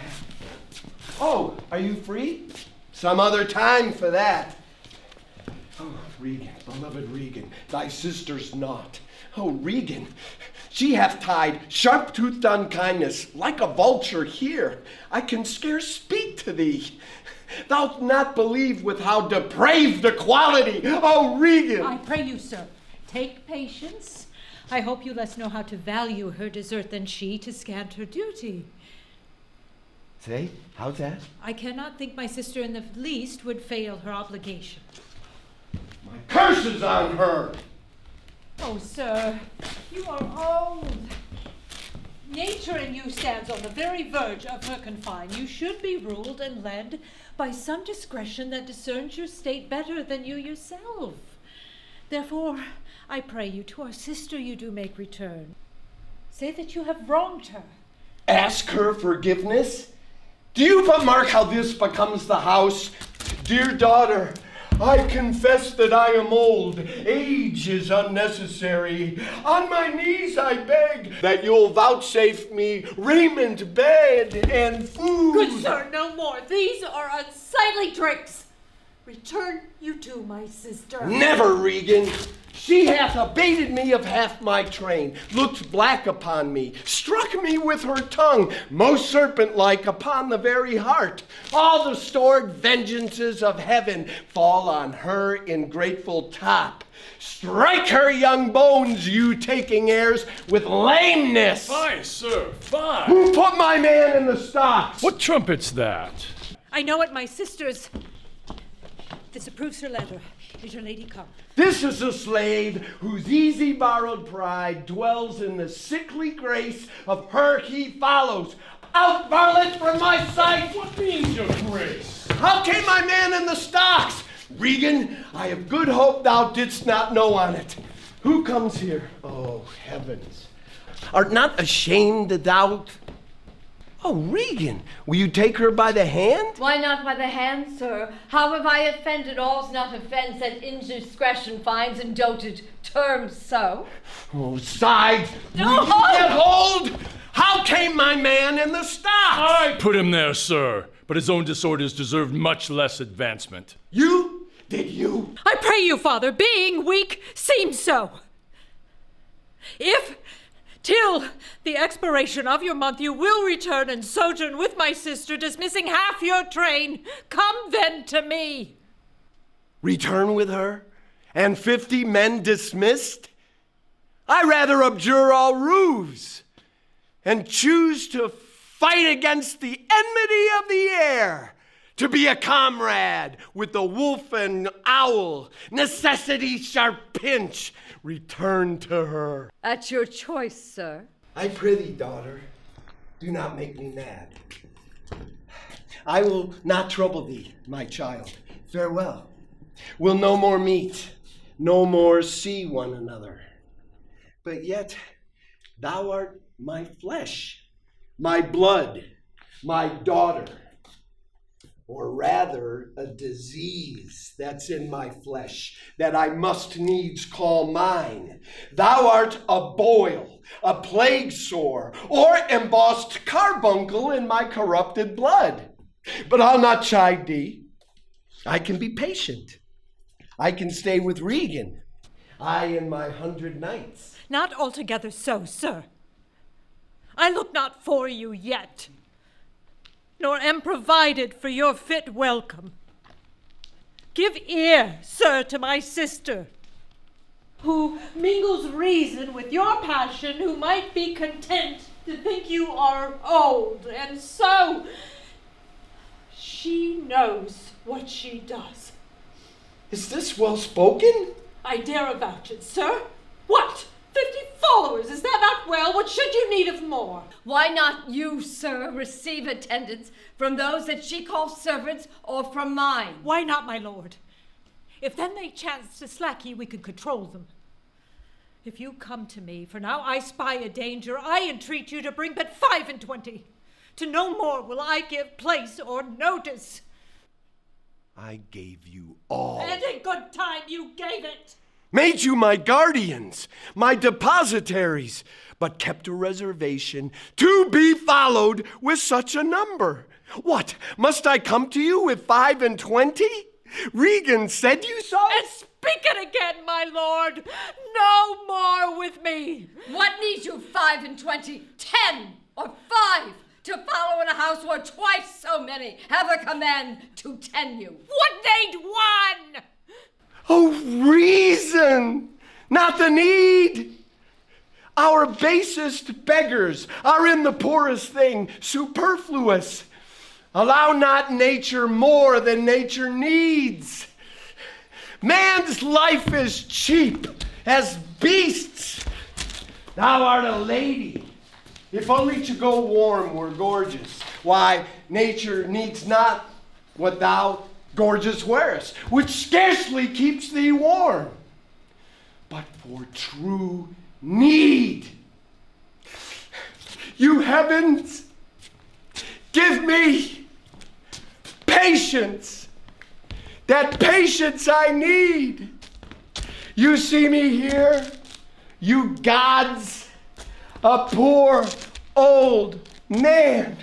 Oh, are you free? Some other time for that. Oh, Regan, beloved Regan, thy sister's not. Oh, Regan, she hath tied sharp-toothed unkindness like a vulture here. I can scarce speak to thee. Thou'lt not believe with how depraved a quality. Oh, Regan! I pray you, sir, take patience. I hope you less know how to value her desert than she to scant her duty. Say, how's that? I cannot think my sister in the least would fail her obligation. My curses on her! Oh, sir, you are old. Nature in you stands on the very verge of her confine. You should be ruled and led by some discretion that discerns your state better than you yourself. Therefore, I pray you, to our sister you do make return. Say that you have wronged her. Ask her forgiveness? Do you but mark how this becomes the house? Dear daughter, I confess that I am old. Age is unnecessary. On my knees I beg that you'll vouchsafe me raiment, bed, and food. Good sir, no more. These are unsightly tricks. Return you to my sister. Never, Regan. She hath abated me of half my train, looked black upon me, struck me with her tongue, most serpent-like upon the very heart. All the stored vengeances of heaven fall on her ingrateful top. Strike her young bones, you taking airs, with lameness. Fie, sir, fie. Who put my man in the stocks? What trumpet's that? I know it, my sister's. Disapproves her letter. Is your lady come? This is a slave whose easy borrowed pride dwells in the sickly grace of her he follows. Out, varlet, from my sight! What means your grace? How came my man in the stocks? Regan, I have good hope thou didst not know on it. Who comes here? Oh, heavens. Art not ashamed that thou... Oh, Regan, will you take her by the hand? Why not by the hand, sir? How have I offended? All's not offense that indiscretion finds in doted terms so. Oh, sides! No! Get hold! How came my man in the stocks? I put him there, sir, but his own disorders deserved much less advancement. You? Did you? I pray you, father, being weak, seems so. If... till the expiration of your month you will return and sojourn with my sister, dismissing half your train. Come then to me. Return with her? And 50 men dismissed? I rather abjure all roofs and choose to fight against the enmity of the air, to be a comrade with the wolf and owl, necessity's sharp pinch. Return to her. At your choice, sir. I prithee, daughter, do not make me mad. I will not trouble thee, my child. Farewell. We'll no more meet, no more see one another. But yet, thou art my flesh, my blood, my daughter. Or rather, a disease that's in my flesh that I must needs call mine. Thou art a boil, a plague sore, or embossed carbuncle in my corrupted blood. But I'll not chide thee. I can be patient. I can stay with Regan, I and my 100 knights. Not altogether so, sir. I look not for you yet, nor am provided for your fit welcome. Give ear, sir, to my sister, who mingles reason with your passion, who might be content to think you are old, and so she knows what she does. Is this well spoken? I dare avouch it, sir. What? 50 followers, is that not well? What should you need of more? Why not you, sir, receive attendance from those that she calls servants, or from mine? Why not, my lord? If then they chance to slack ye, we can control them. If you come to me, for now I spy a danger, I entreat you to bring but 25. To no more will I give place or notice. I gave you all. And in good time you gave it. Made you my guardians, my depositaries, but kept a reservation to be followed with such a number. What, must I come to you with 25? Regan said you so? And speak it again, my lord. No more with me. What need you 25? 10 or 5 to follow in a house where twice so many have a command to tend you? What need one? Oh, reason, not the need. Our basest beggars are in the poorest thing, superfluous. Allow not nature more than nature needs. Man's life is cheap as beasts. Thou art a lady, if only to go warm were gorgeous. Why, nature needs not what thou gorgeous wearest, which scarcely keeps thee warm. But for true need, you heavens, give me patience. That patience I need. You see me here, you gods, a poor old man,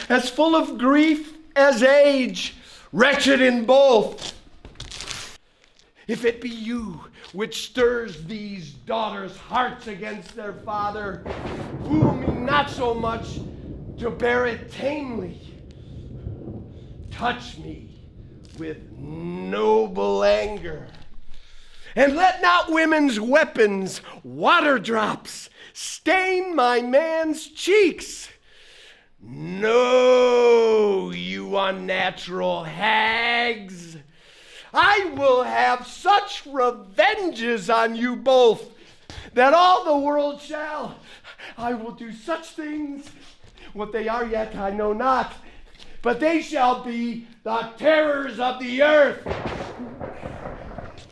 as full of grief as age, wretched in both. If it be you which stirs these daughters' hearts against their father, fool me not so much to bear it tamely. Touch me with noble anger, and let not women's weapons, water drops, stain my man's cheeks. No, you unnatural hags, I will have such revenges on you both that all the world shall. I will do such things, what they are yet I know not, but they shall be the terrors of the earth.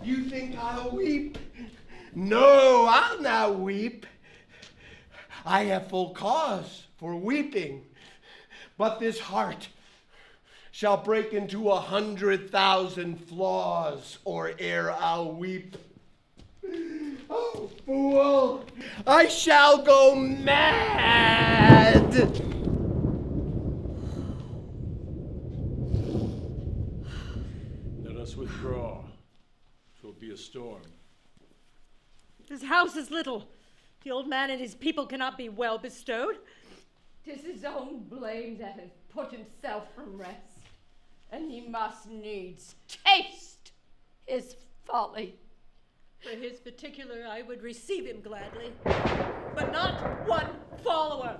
You think I'll weep? No, I'll not weep. I have full cause for weeping, but this heart shall break into 100,000 flaws, or ere I'll weep. Oh, fool, I shall go mad. Let us withdraw. 'Twill be a storm. His house is little. The old man and his people cannot be well bestowed. 'Tis his own blame that has put himself from rest, and he must needs taste his folly. For his particular, I would receive him gladly, but not one follower.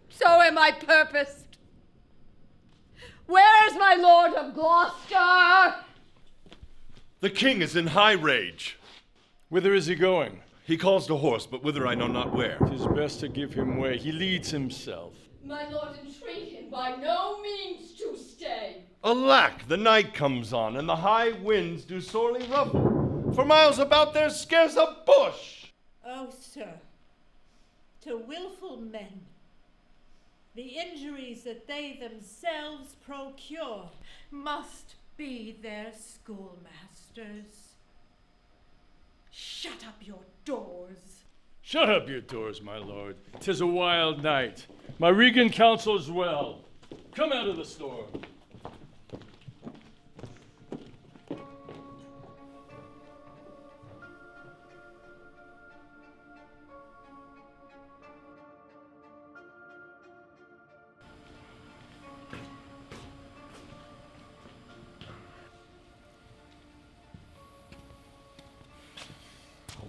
So am I purposed. Where is my Lord of Gloucester? The king is in high rage. Whither is he going? He calls to horse, but whither I know not where. 'Tis best to give him way. He leads himself. My lord, entreat him by no means to stay. Alack, the night comes on, and the high winds do sorely ruffle. For miles about there's scarce a bush. Oh, sir, to willful men, the injuries that they themselves procure must be their schoolmasters. Shut up your doors. Shut up your doors, my lord. 'Tis a wild night. My Regan counsels well. Come out of the storm.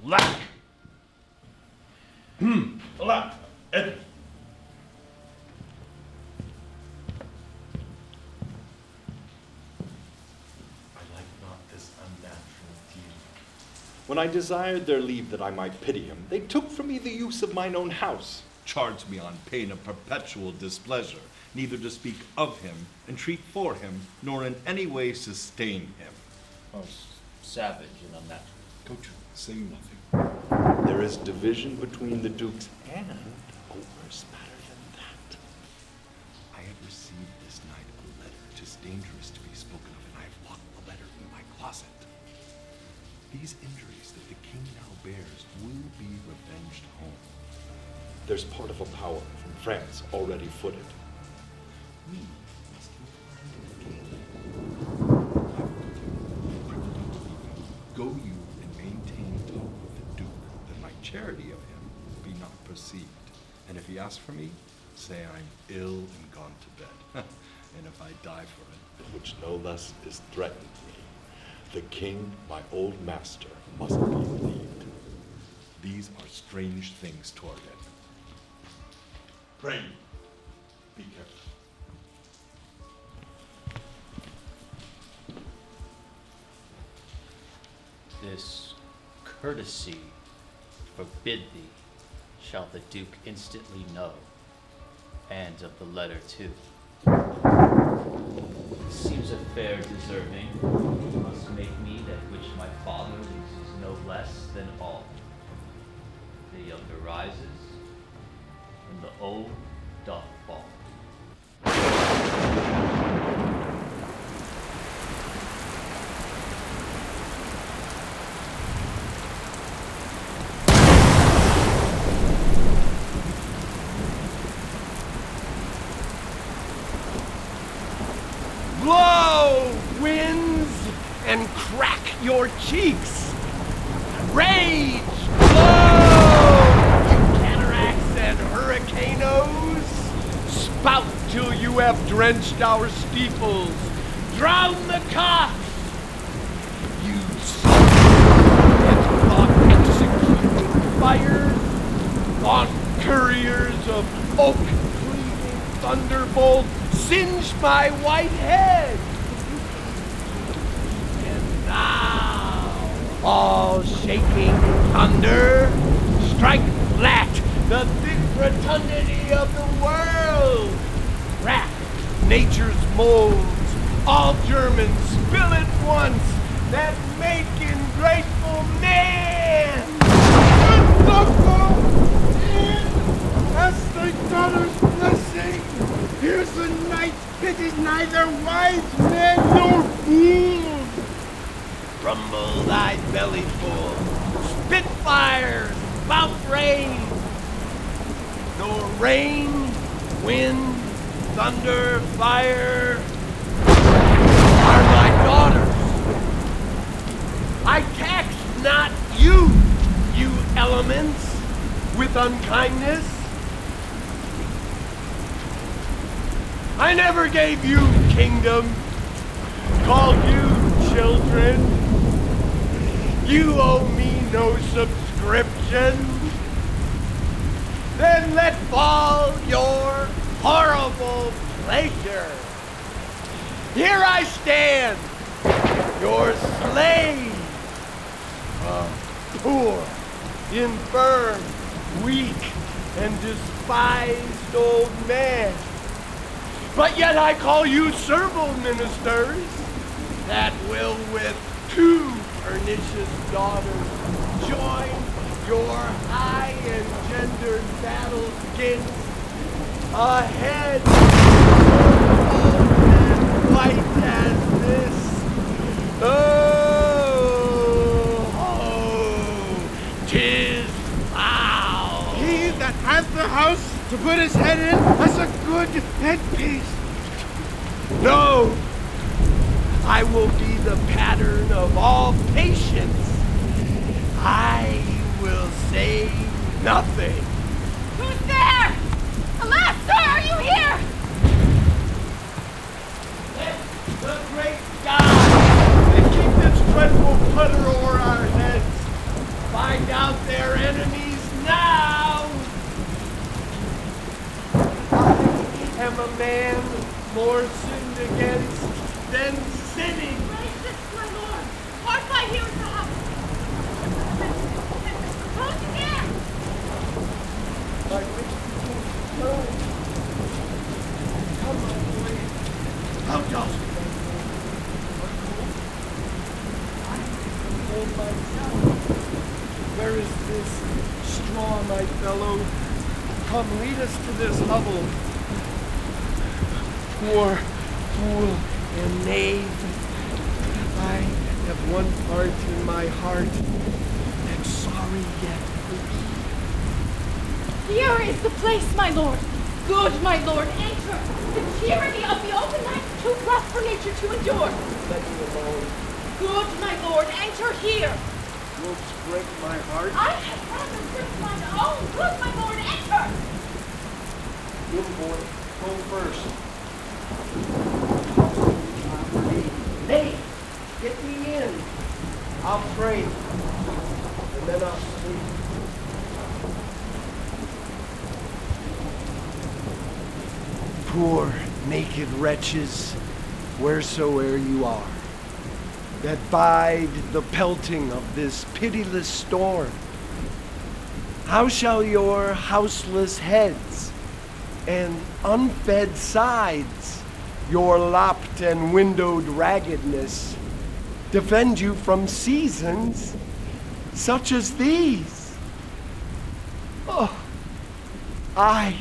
Alack! Alack! Edgar! I like not this unnatural deed. When I desired their leave that I might pity him, they took from me the use of mine own house, charged me on pain of perpetual displeasure, neither to speak of him, entreat for him, nor in any way sustain him. Most savage and unnatural. Go to, say nothing. There is division between the dukes, and a worse matter than that. I have received this night a letter. 'Tis dangerous to be spoken of, and I have locked the letter in my closet. These injuries that the king now bears will be revenged home. There's part of a power from France already footed. We must incline the king. I will continue privily to leave him. Go you and maintain talk with the duke, that my charity of him be not perceived. And if he asks for me, say I'm ill and gone to bed. And if I die for it, which no less is threatened me, the king, my old master, must be relieved. These are strange things toward Edmund. Pray, be careful. This courtesy forbid thee, shall the Duke instantly know, and of the letter too. Seems a fair deserving must make me that which my father loses no less than all. The younger rises, and the old doth fall. Blow, winds, and crack your cheeks. Rage, blow, you cataracts and hurricanos. Spout till you have drenched our steeples. Drown the cocks. You and thought-executing fires on couriers of oak-cleaving thunderbolt. Singe my white head. And now, all shaking thunder, strike flat the thick rotundity of the world. Crack nature's molds, all Germans spill at once, that making grateful man. That's thy daughter's blessing. Here's a knight that is neither wise man nor fool. Rumble thy belly full, spitfires, spout rain. Nor rain, wind, thunder, fire are my daughters. I tax not you, you elements, with unkindness. I never gave you kingdom, called you children. You owe me no subscription. Then let fall your horrible pleasure. Here I stand, your slave, a poor, infirm, weak, and despised old man. But yet I call you servile ministers that will with two pernicious daughters join your high engendered battles against a head so old and white as this. Oh, 'tis foul. He that has the house to put his head in has a good headpiece. No, I will be the pattern of all patience. I will say nothing. Who's there? Alas, sir, are you here? Let the great God that keep this dreadful putter o'er our heads find out their enemies now. I am a man more sinned against than sinning. Gracious, my lord. Hard by here is the house. Close again. By which no. Come, my boy. How dost thou? I hold myself. Where is this straw, my fellow? Come, lead us to this hovel. Poor fool and knave. I have one part in my heart and sorry yet grieved. Here is the place, my lord. Good, my lord, enter. The tyranny of the open night is too rough for nature to endure. Let me alone. Good, my lord, enter here. Wilt break my heart? I have rather break mine own. Good, my lord, enter. Good boy, go first. Nay, get me in. I'll pray, and then I'll sleep. poor naked wretches, wheresoe'er you are, that bide the pelting of this pitiless storm, how shall your houseless heads and unfed sides, your lopped and windowed raggedness, defend you from seasons such as these? Oh, I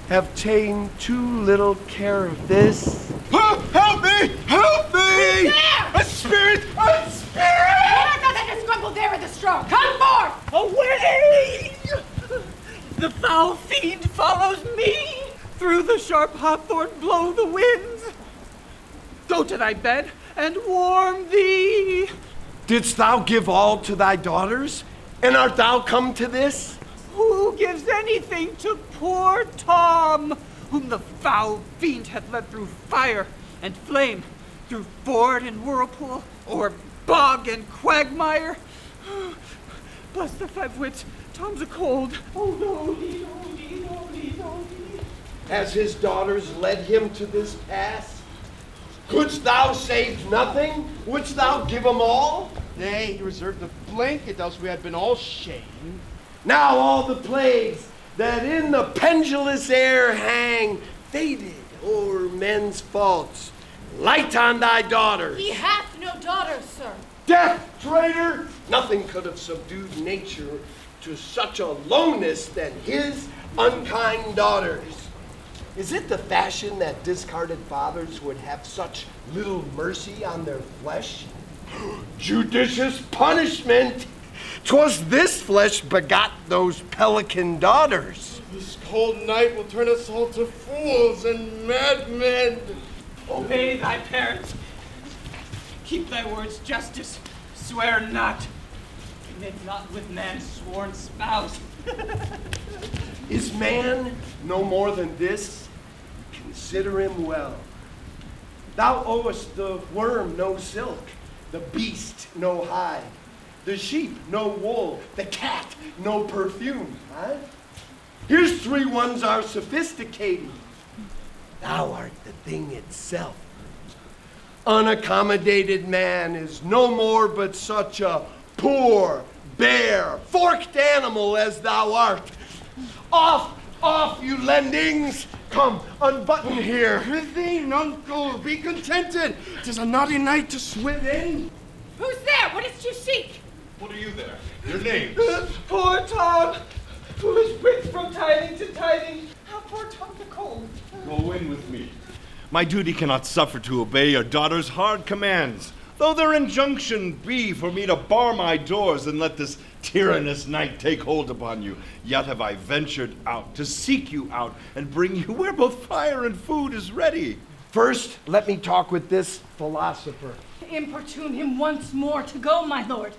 have ta'en too little care of this. Help me! Help me! Who's there? A spirit! A spirit! What are that disgruntled there in the straw? Come forth! Away! The foul fiend follows me. Through the sharp hawthorn blow the winds. Go to thy bed and warm thee. Didst thou give all to thy daughters, and art thou come to this? Who gives anything to poor Tom, whom the foul fiend hath led through fire and flame, through ford and whirlpool, or bog and quagmire? Bless the five wits, Tom's a cold. Oh, no, Has his daughters led him to this pass? Couldst thou save nothing? Wouldst thou give them all? Nay, he reserved the blanket, else we had been all shamed. Now all the plagues that in the pendulous air hang, faded o'er men's faults, light on thy daughters. He hath no daughters, sir. Death, traitor! Nothing could have subdued nature to such a lowness than his unkind daughters. Is it the fashion that discarded fathers would have such little mercy on their flesh? Judicious punishment! 'Twas this flesh begot those pelican daughters. This cold night will turn us all to fools and madmen. Obey thy parents. Keep thy words justice. Swear not. Commit not with man's sworn spouse. Is man no more than this? Consider him well. Thou owest the worm no silk, the beast no hide, the sheep no wool, the cat no perfume. Huh? Here's three ones are sophisticated. Thou art the thing itself. Unaccommodated man is no more but such a poor, bare, forked animal as thou art. Off, off, you lendings! Come, unbutton here. Prithee, nuncle, be contented. 'Tis a naughty night to swim in. Who's there? What is you seek? What are you there? Your names? Poor Tom, who is whipped from tithing to tithing. How poor Tom's a cold. Go in with me. My duty cannot suffer to obey your daughter's hard commands, though their injunction be for me to bar my doors and let this tyrannous night take hold upon you. Yet have I ventured out to seek you out and bring you where both fire and food is ready. First, let me talk with this philosopher. Importune him once more to go, my lord.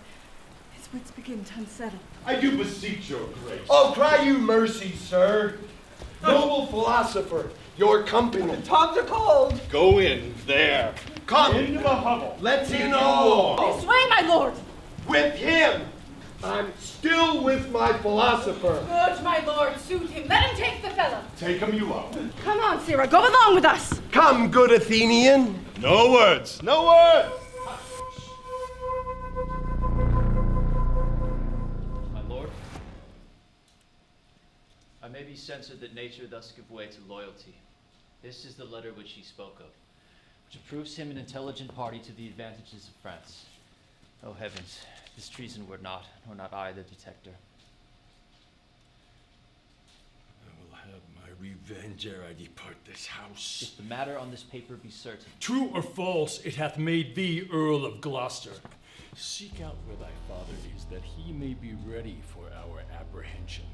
His wits begin to unsettle. I do beseech your grace. Oh, cry you mercy, sir. Noble philosopher, your company. Tom's a cold. Go in there. Come. Into the hovel. Let's in all. This way, my lord. With him. I'm still with my philosopher. Good, my lord, suit him. Let him take the fellow. Take him you out. Come on, Sirrah, go along with us. Come, good Athenian. No words, no words. My lord, I may be censored that nature thus give way to loyalty. This is the letter which he spoke of, which approves him an intelligent party to the advantages of France. Oh heavens, this treason were not, nor not I, the detector. I will have my revenge ere I depart this house. If the matter on this paper be certain. True or false, it hath made thee Earl of Gloucester. Seek out where thy father is, that he may be ready for our apprehension.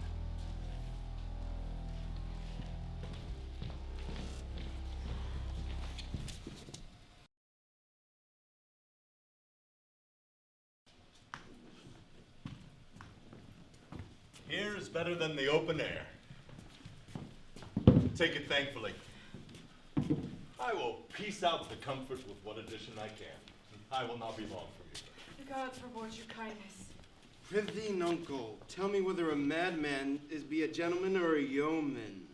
Here is better than the open air. Take it thankfully. I will piece out the comfort with what addition I can. I will not be long from you. The gods reward your kindness. Prithee, nuncle, tell me whether a madman is be a gentleman or a yeoman.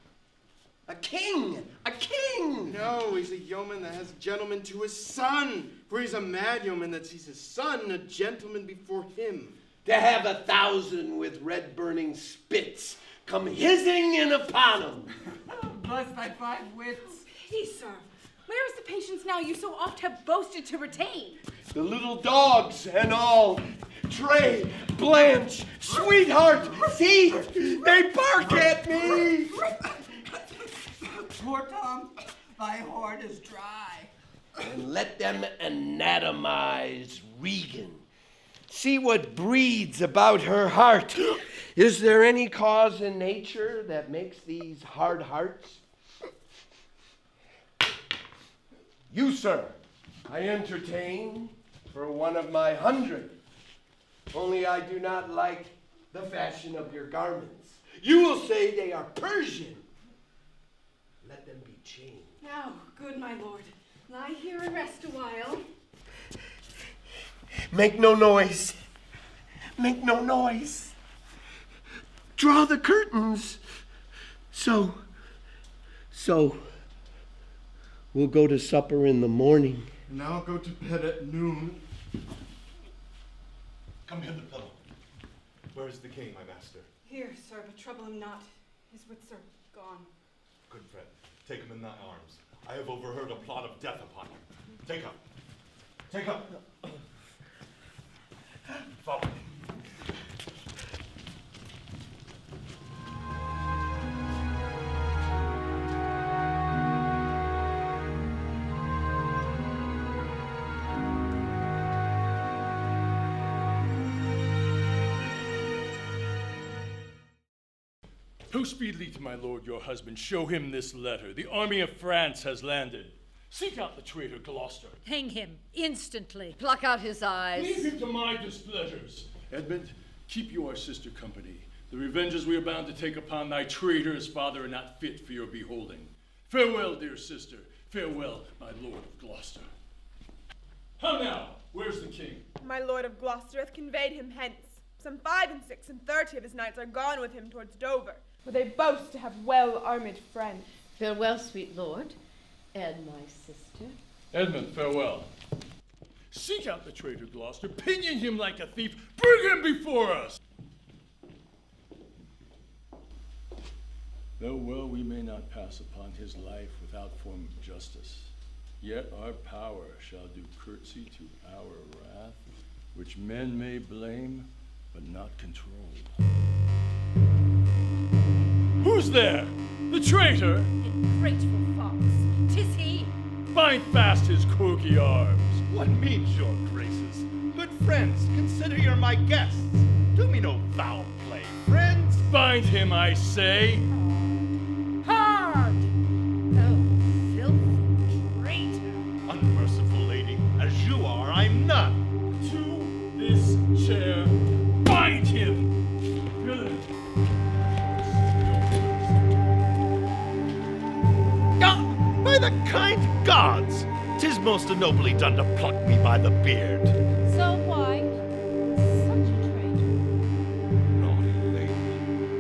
A king! A king! No, he's a yeoman that has gentleman to his son. For he's a mad yeoman that sees his son a gentleman before him. To have 1,000 with red burning spits come hissing in upon him. Bless thy 5 wits. Peace, sir. Where is the patience now you so oft have boasted to retain? The little dogs and all. Tray, Blanche, Sweetheart, see, they bark at me. Poor Tom, thy horn is dry. And let them anatomize Regan. See what breeds about her heart. Is there any cause in nature that makes these hard hearts? You, sir, I entertain for one of my 100. Only I do not like the fashion of your garments. You will say they are Persian. Let them be changed. Now, good my lord, lie here and rest a while. Make no noise. Make no noise. Draw the curtains. So, we'll go to supper in the morning. And I'll go to bed at noon. Come hither, fellow. Where is the king, my master? Here, sir, but trouble him not. His wits are gone. Good friend, take him in thy arms. I have overheard a plot of death upon him. Take up. Take up. Follow me. Go speedily to my lord your husband. Show him this letter. The army of France has landed. Seek out the traitor Gloucester. Hang him instantly. Pluck out his eyes. Leave him to my displeasures. Edmund, keep you our sister company. The revenges we are bound to take upon thy traitor's father are not fit for your beholding. Farewell, dear sister. Farewell, my lord of Gloucester. How now? Where's the king? My lord of Gloucester hath conveyed him hence. Some 5 and 6 and 30 of his knights are gone with him towards Dover, where they boast to have well-armed friends. Farewell, sweet lord, and my sister. Edmund, farewell. Seek out the traitor Gloucester, pinion him like a thief, bring him before us! Though well we may not pass upon his life without form of justice, yet our power shall do curtsy to our wrath, which men may blame, but not control. Who's there? The traitor? Ungrateful fox, 'tis he. Bind fast his croaky arms. What means your graces? Good friends, consider you're my guests. Do me no foul play, friends. Bind him, I say. Hard! Oh, filthy traitor. Unmerciful lady, as you are, I'm none. To this chair, bind him! Villain! By the kind gods, 'tis most nobly done to pluck me by the beard. So white, such a traitor. Naughty lady,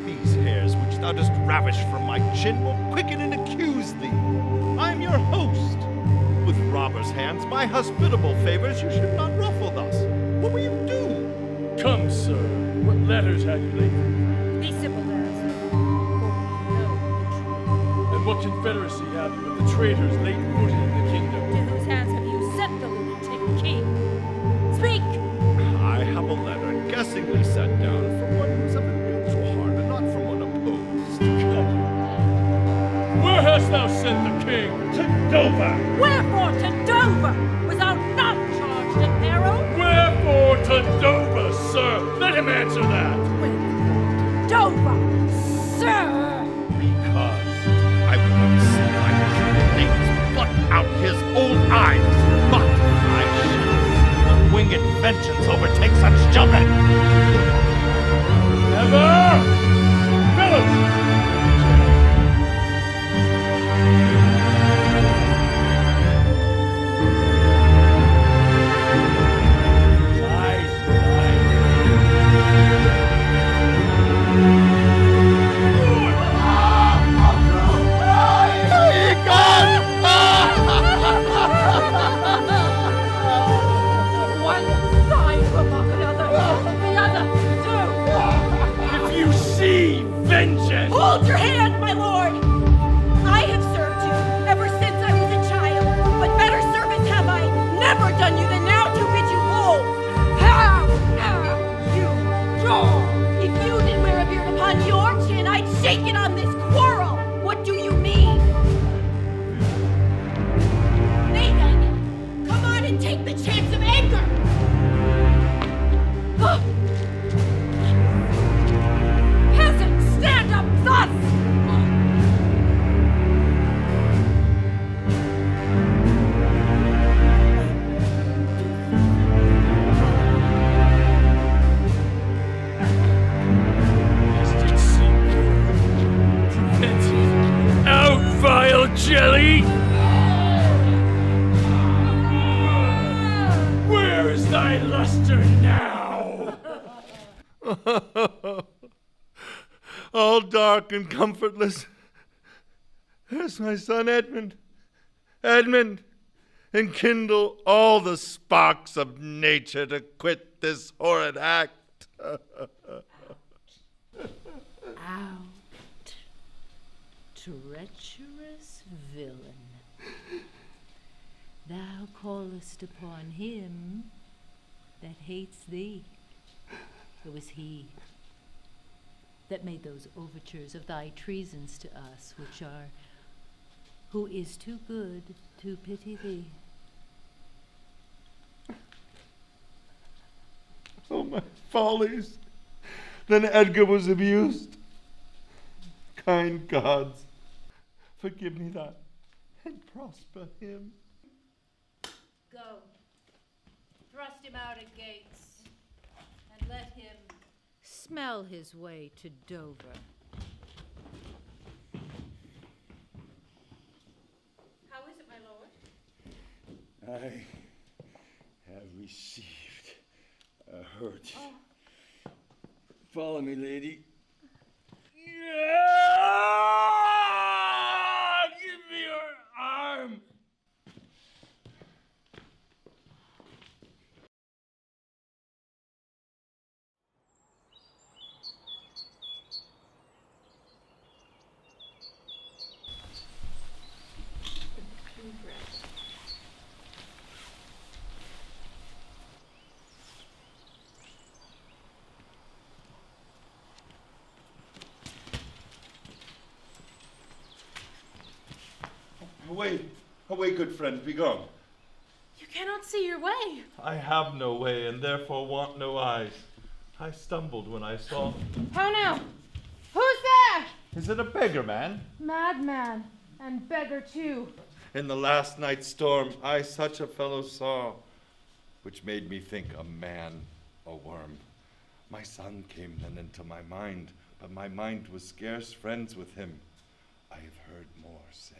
these hairs which thou dost ravish from my chin will quicken and accuse thee. I'm your host. With robber's hands, my hospitable favors you should not ruffle thus. What will you do? Come, sir. What letters have you lately? Be simple, answer. And what confederacy have you with the traitors late footed in the kingdom? To whose hands have you sent the lunatic king? Speak! I have a letter guessingly set down from one who's of a neutral heart and not from one opposed. Where hast thou sent the king? To Dover! Wherefore to Dover? Was thou not charged at peril? Wherefore to Dover, sir? Let him answer that. Dover, sir! Because I will not see my names pluck out his old eyes, but I shall see the winged vengeance overtake such children. Never! Fellows! vengeance! Hold your hand, my lord! I have served you ever since I was a child, but better service have I never done you than now to bid you hold. How you draw! If you did wear a beard upon your chin, I'd shake it on this quarrel. What do you mean? Nathan, come on and take the chance of Edgar. Peasants, stand up thus! Out, vile jelly! Where is thy luster now? All dark and comfortless. There's my son Edmund. Edmund, enkindle all the sparks of nature to quit this horrid act. Out, treacherous villain. Thou callest upon him that hates thee. It was he that made those overtures of thy treasons to us, which are, who is too good to pity thee. Oh, my follies. Then Edgar was abused. Kind gods, forgive me that, and prosper him. Go, thrust him out at gates, and let him smell his way to Dover. How is it, my lord? I have received a hurt. Oh. Follow me, lady. Give me your arm. Away, good friend, be gone. You cannot see your way. I have no way, and therefore want no eyes. I stumbled when I saw. How now? Who's there? Is it a beggar, man? Madman, and beggar too. In the last night's storm, I such a fellow saw, which made me think a man a worm. My son came then into my mind, but my mind was scarce friends with him. I have heard more since.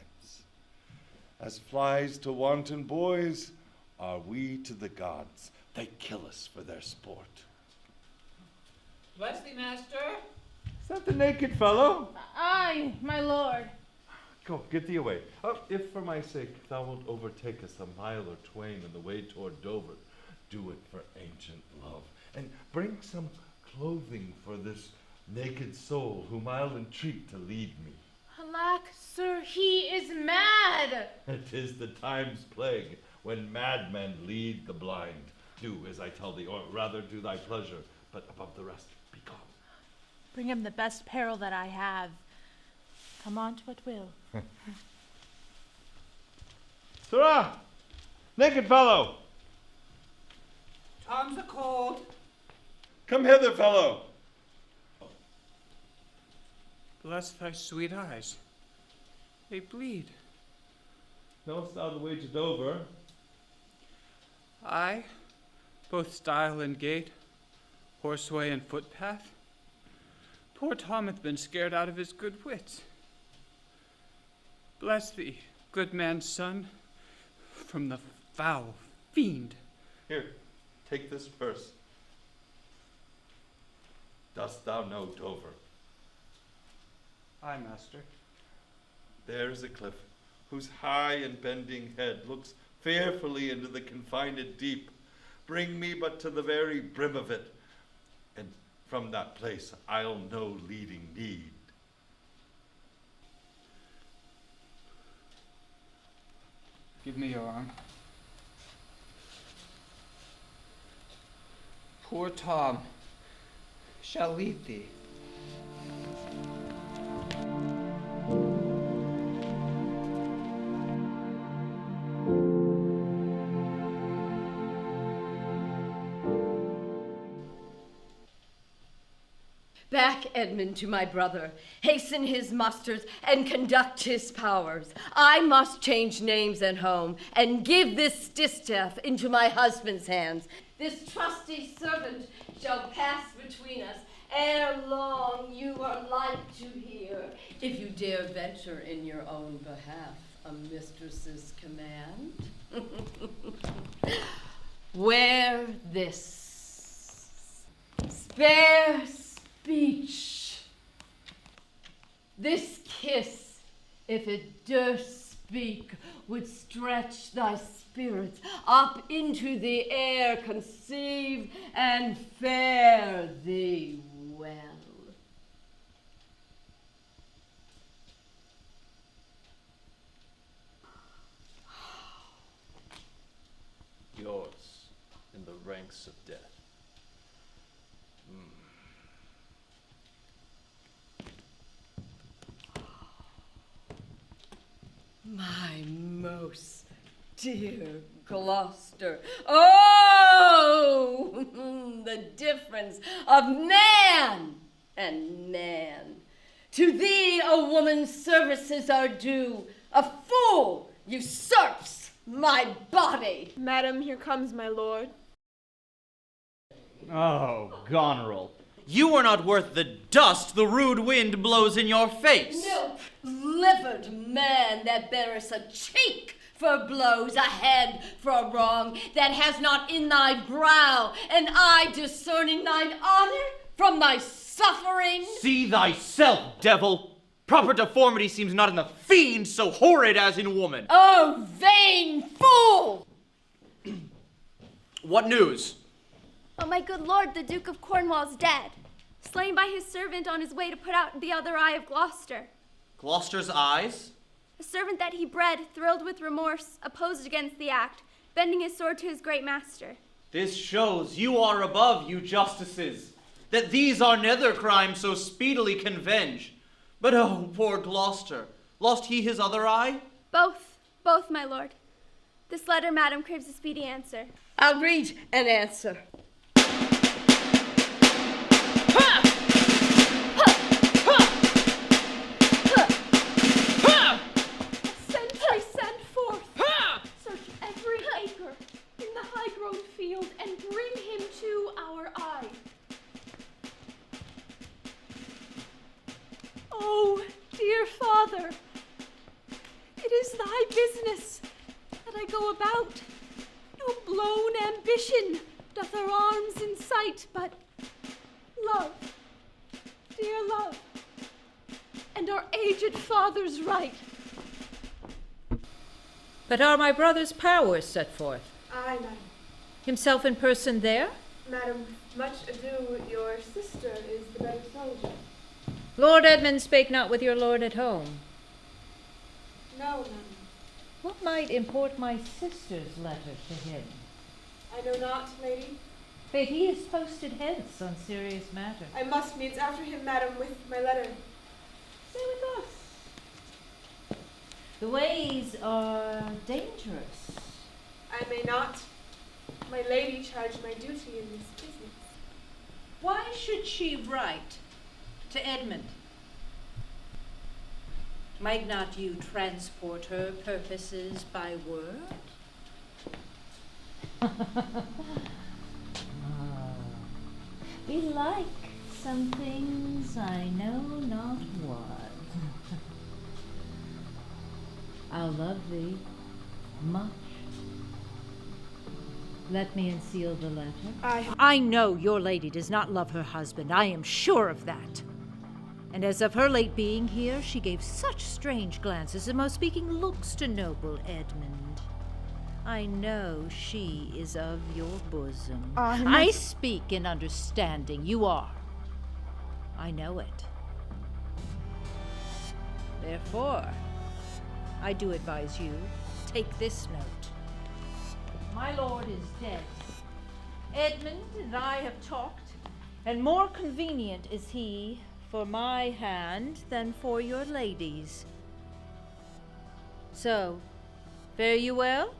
As flies to wanton boys, are we to the gods. They kill us for their sport. Bless thee, master. Is that the naked fellow? Aye, my lord. Go, get thee away. If for my sake thou wilt overtake us a mile or twain in the way toward Dover, do it for ancient love, and bring some clothing for this naked soul whom I'll entreat to lead me. Alack, sir, he is mad. It is the time's plague, when madmen lead the blind. Do as I tell thee, or rather do thy pleasure, but above the rest, be gone. Bring him the best apparel that I have. Come on to what will. Sirrah! Naked fellow! Tom's a cold. Come hither, fellow! Bless thy sweet eyes. They bleed. Knowest thou the way to Dover? Aye, both stile and gate, horseway and footpath. Poor Tom hath been scared out of his good wits. Bless thee, good man's son, from the foul fiend. Here, take this purse. Dost thou know Dover? Aye, master. There is a cliff, whose high and bending head looks fearfully into the confined deep. Bring me but to the very brim of it, and from that place I'll know leading need. Give me your arm. Poor Tom shall leave thee. Back, Edmund, to my brother. Hasten his musters and conduct his powers. I must change names at home and give this distaff into my husband's hands. This trusty servant shall pass between us. Ere long you are like to hear, if you dare venture in your own behalf, a mistress's command. Wear this. Spare speech. This kiss, if it durst speak, would stretch thy spirits up into the air, conceive and fare thee well. Yours in the ranks of death. My most dear Gloucester. Oh, the difference of man and man. To thee a woman's services are due. A fool usurps my body. Madam, here comes my lord. Oh, Goneril, you are not worth the dust the rude wind blows in your face. Milk-livered man that bearest a cheek for blows, a head for wrong, that has not in thy brow an eye discerning thine honor from thy suffering. See thyself, devil. Proper deformity seems not in the fiend so horrid as in woman. Oh, vain fool! What news? Oh, my good lord, the Duke of Cornwall's dead, slain by his servant on his way to put out the other eye of Gloucester. Gloucester's eyes? A servant that he bred, thrilled with remorse, opposed against the act, bending his sword to his great master. This shows you are above, you justices, that these our nether crimes so speedily can venge. But oh, poor Gloucester, lost he his other eye? Both, my lord. This letter, madam, craves a speedy answer. I'll read an answer. Send forth. Search every acre in the high-grown field and bring him to our eye. Oh, dear father, it is thy business that I go about. No blown ambition doth our arms incite, but love, dear love, and our aged father's right. But are my brother's powers set forth? Aye, madam. Himself in person there? Madam, much ado, your sister is the better soldier. Lord Edmund spake not with your lord at home. No, madam. What might import my sister's letter to him? I know not, lady. Faith, he is posted hence on serious matter. I must needs after him, madam, with my letter. Stay with us. The ways are dangerous. I may not. My lady charged my duty in this business. Why should she write to Edmund? Might not you transport her purposes by word? Belike some things I know not what. I'll love thee much. Let me unseal the letter. I know your lady does not love her husband. I am sure of that. And as of her late being here, she gave such strange glances and most speaking looks to noble Edmund. I know she is of your bosom. I speak in understanding. You are. I know it. Therefore, I do advise you, take this note. My lord is dead. Edmund and I have talked, and more convenient is he for my hand than for your lady's. So, fare you well.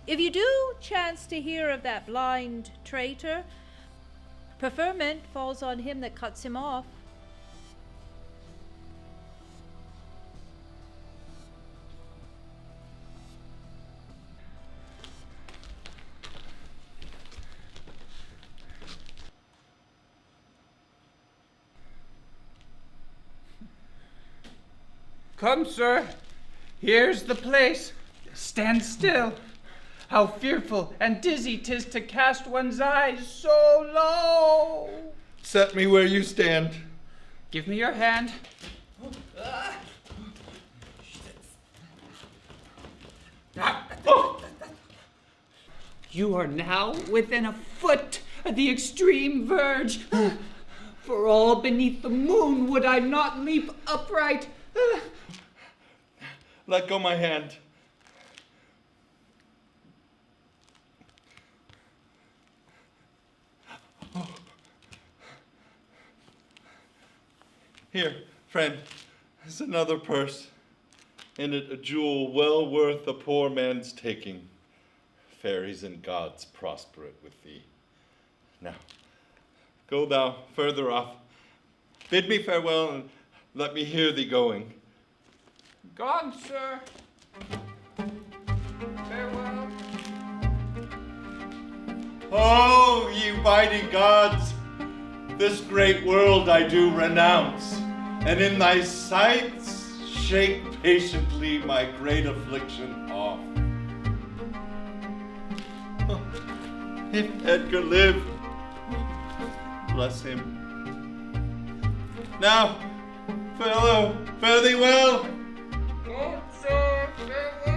If you do chance to hear of that blind traitor, preferment falls on him that cuts him off. Come, sir. Here's the place. Stand still. How fearful and dizzy 'tis to cast one's eyes so low. Set me where you stand. Give me your hand. You are now within a foot of the extreme verge. For all beneath the moon would I not leap upright. Let go my hand. Oh. Here, friend, is another purse. In it a jewel well worth a poor man's taking. Fairies and gods prosper it with thee. Now, go thou further off. Bid me farewell and let me hear thee going. Gone, sir. Farewell. Oh, ye mighty gods, this great world I do renounce, and in thy sights shake patiently my great affliction off. If Edgar live, bless him. Now, fellow, fare thee well. Oh, sir, farewell.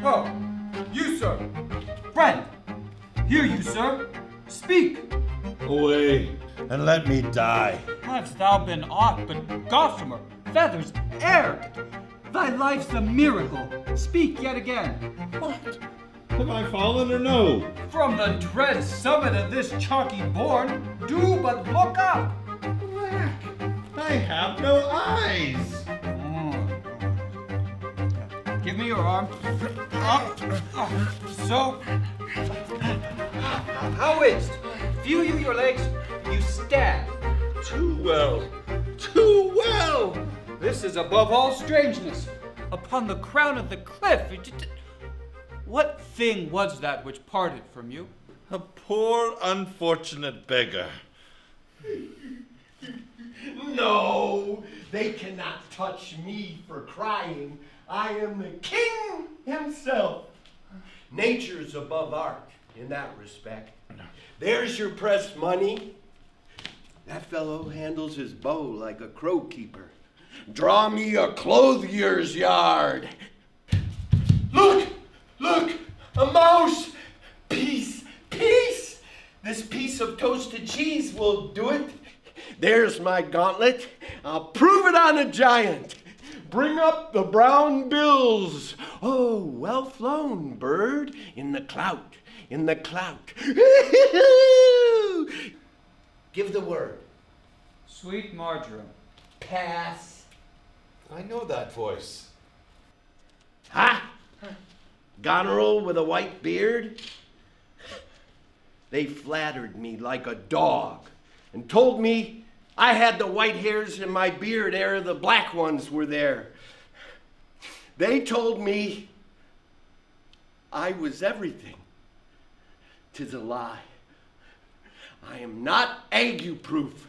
Oh, you, sir. Friend, hear you, sir. Speak. Away, and let me die. Hadst thou been aught but gossamer, feathers, air, thy life's a miracle. Speak yet again. What? Have I fallen or no? From the dread summit of this chalky bourne, do but look up. Alack, I have no eyes. Give me your arm. Up. So. How is't? Feel you your legs? You stand. Too well. Too well. This is above all strangeness. Upon the crown of the cliff. What thing was that which parted from you? A poor unfortunate beggar. No, they cannot touch me for crying. I am the king himself. Nature's above art in that respect. There's your pressed money. That fellow handles his bow like a crow keeper. Draw me a clothier's yard. Look, a mouse. Peace. This piece of toasted cheese will do it. There's my gauntlet. I'll prove it on a giant. Bring up the brown bills. Oh, well flown, bird. In the clout. Give the word. Sweet marjoram. Pass. I know that voice. Ha! Goneril with a white beard? They flattered me like a dog and told me I had the white hairs in my beard ere the black ones were there. They told me I was everything. 'Tis a lie. I am not ague-proof.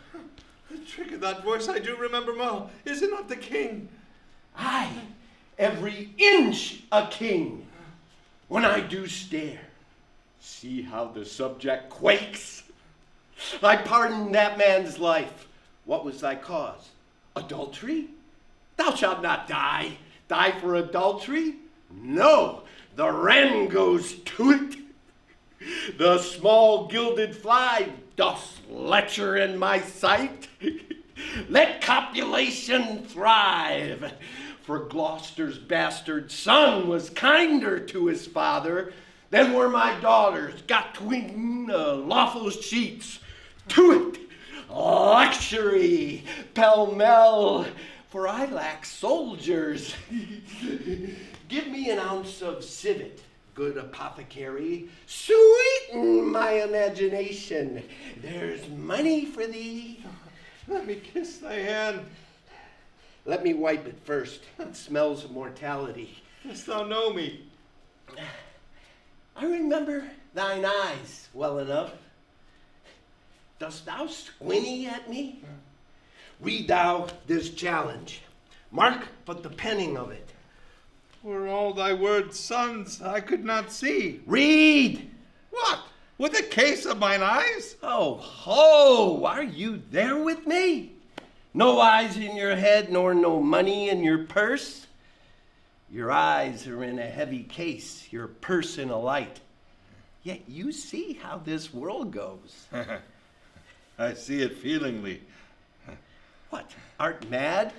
The trick of that voice I do remember well. Is it not the king? Aye, every inch a king. When I do stare, see how the subject quakes. I pardoned that man's life. What was thy cause? Adultery? Thou shalt not die. Die for adultery? No, the wren goes to it. The small gilded fly doth lecher in my sight. Let copulation thrive, for Gloucester's bastard son was kinder to his father than were my daughters got twin lawful sheets. To it, luxury, pell-mell, for I lack soldiers. Give me an ounce of civet, good apothecary, sweeten my imagination. There's money for thee. Let me kiss thy hand. Let me wipe it first. It smells of mortality. Dost thou know me? I remember thine eyes well enough. Dost thou squinty at me? Read thou this challenge. Mark but the penning of it. Were all thy words suns, I could not see. Read! What? With a case of mine eyes? Oh, ho! Are you there with me? No eyes in your head, nor no money in your purse? Your eyes are in a heavy case, your purse in a light. Yet you see how this world goes. I see it feelingly. What, art mad?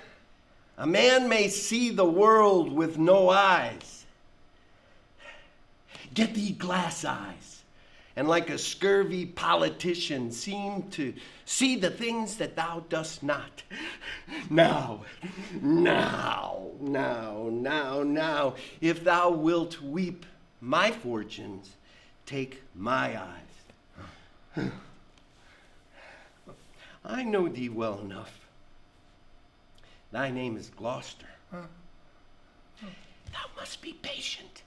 A man may see the world with no eyes. Get thee glass eyes, and like a scurvy politician seem to see the things that thou dost not. Now, if thou wilt weep my fortunes, take my eyes. I know thee well enough. Thy name is Gloucester. Thou must be patient.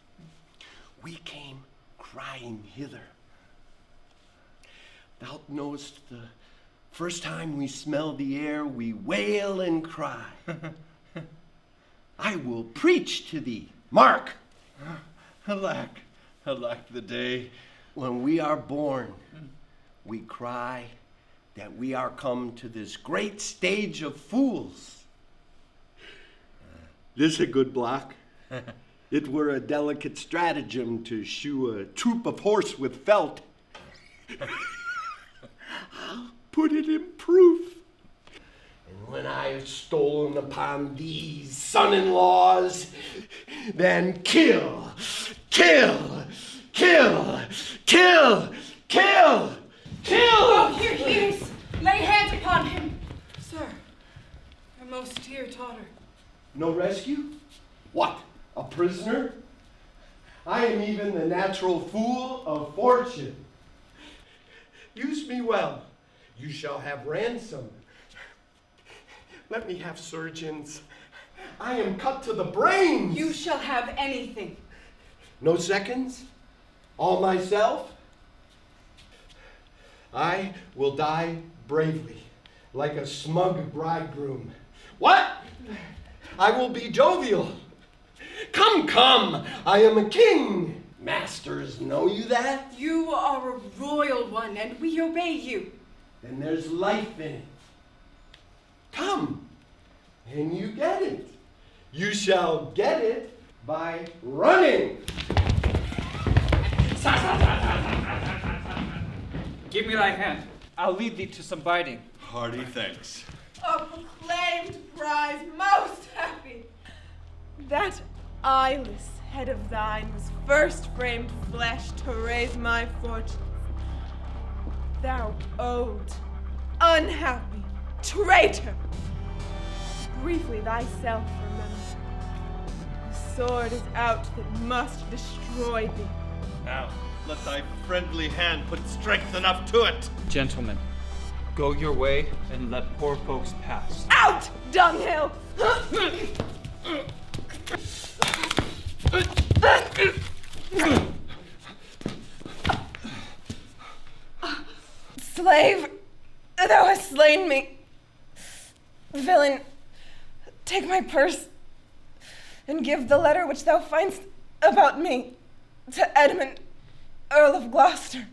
We came crying hither. Thou knowest the first time we smell the air, we wail and cry. I will preach to thee. Mark! Alack the day. When we are born, we cry that we are come to this great stage of fools. This a good block. It were a delicate stratagem to shoe a troop of horse with felt. I'll put it in proof. And when I have stolen upon these son-in-laws, then kill. Oh, here he is. Lay hands upon him. Sir, our most dear daughter. No rescue? What, a prisoner? I am even the natural fool of fortune. Use me well. You shall have ransom. Let me have surgeons. I am cut to the brains. You shall have anything. No seconds? All myself? I will die bravely, like a smug bridegroom. What? I will be jovial. Come, I am a king. Masters, know you that? You are a royal one, and we obey you. Then there's life in it. Come, and you get it. You shall get it by running. Give me thy hand. I'll lead thee to some biting. Hearty thanks. A proclaimed prize, most happy. That eyeless head of thine was first framed flesh to raise my fortunes. Thou old, unhappy traitor! Briefly thyself remember. The sword is out that must destroy thee. Now, let thy friendly hand put strength enough to it. Gentlemen, go your way and let poor folks pass. Out, dunghill! Slave, thou hast slain me. Villain, take my purse and give the letter which thou find'st about me to Edmund, Earl of Gloucester.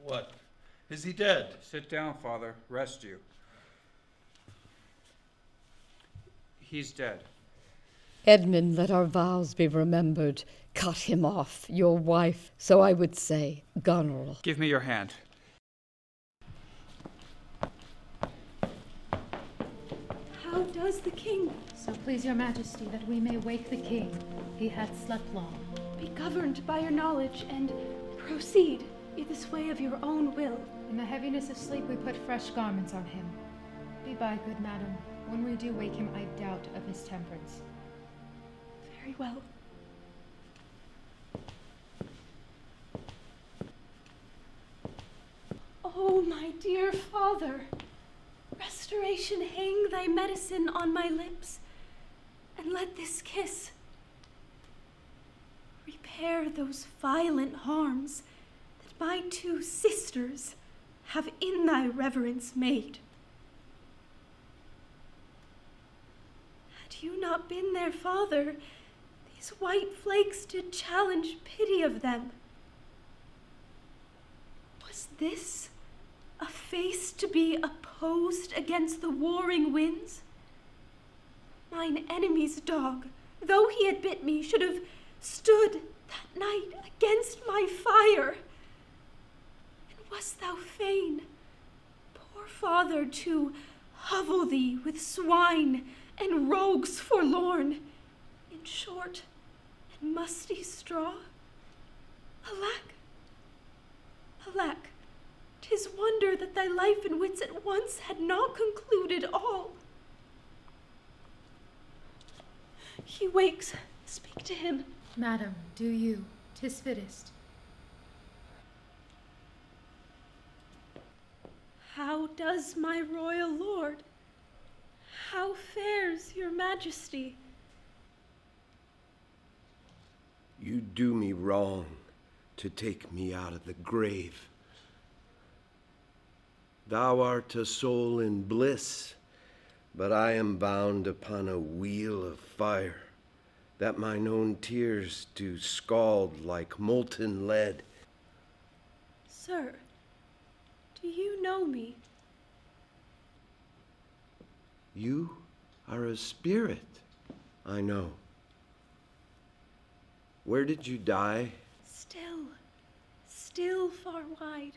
What? Is he dead? Sit down, Father. Rest you. He's dead. Edmund, let our vows be remembered. Cut him off, your wife, so I would say, Goneril. Give me your hand. How does the king? So please your majesty that we may wake the king. He hath slept long. Be governed by your knowledge and proceed in this way of your own will. In the heaviness of sleep we put fresh garments on him. Be by, good madam. When we do wake him, I doubt of his temperance. Very well. Oh, my dear father, restoration, hang thy medicine on my lips, and let this kiss repair those violent harms that my two sisters have in thy reverence made. Had you not been their father, these white flakes did challenge pity of them. Was this a face to be opposed against the warring winds? Mine enemy's dog, though he had bit me, should have stood that night against my fire. And wast thou fain, poor father, to hovel thee with swine and rogues forlorn, in short and musty straw? Alack, alack, 'tis wonder that thy life and wits at once had not concluded all. He wakes. Speak to him. Madam, do you. 'Tis fittest. How does my royal lord? How fares your majesty? You do me wrong to take me out of the grave. Thou art a soul in bliss, but I am bound upon a wheel of fire, that mine own tears do scald like molten lead. Sir, do you know me? You are a spirit, I know. Where did you die? Still far wide.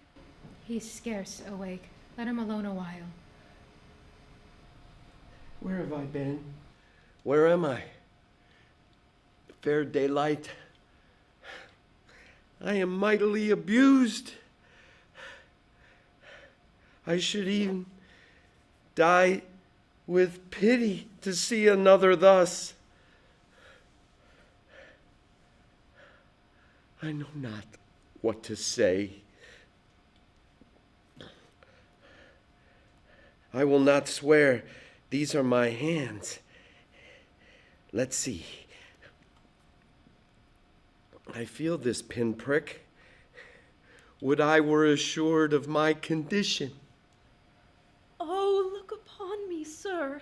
He's scarce awake. Let him alone a while. Where have I been? Where am I? Fair daylight. I am mightily abused. I should even die with pity to see another thus. I know not what to say. I will not swear. These are my hands. Let's see. I feel this pinprick. Would I were assured of my condition. Oh, look upon me, sir,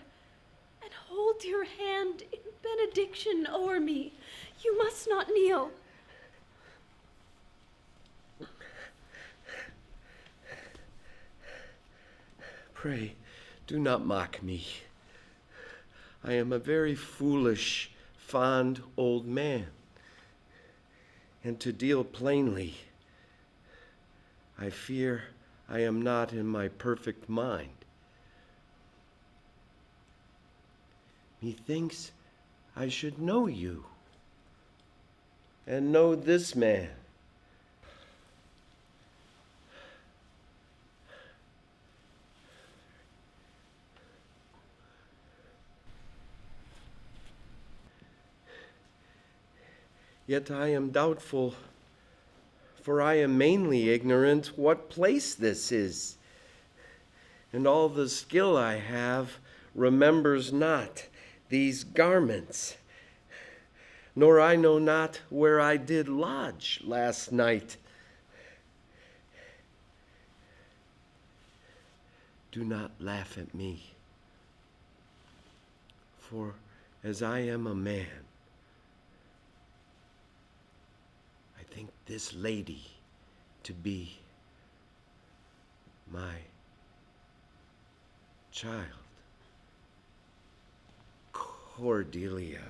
and hold your hand in benediction o'er me. You must not kneel. Pray, do not mock me. I am a very foolish, fond old man. And to deal plainly, I fear I am not in my perfect mind. Methinks I should know you, and know this man. Yet I am doubtful, for I am mainly ignorant what place this is, and all the skill I have remembers not these garments, nor I know not where I did lodge last night. Do not laugh at me, for as I am a man, I think this lady to be My child, Cordelia.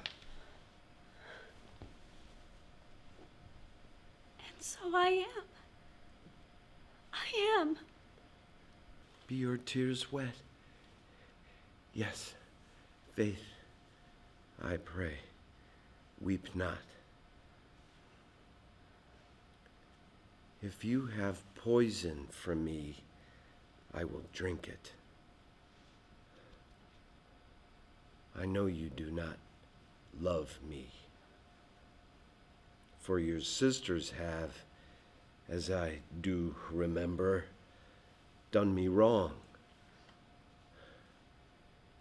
And so I am. I am. Be your tears wet? Yes, Faith, I pray, weep not. If you have poison for me, I will drink it. I know you do not love me, for your sisters have, as I do remember, done me wrong.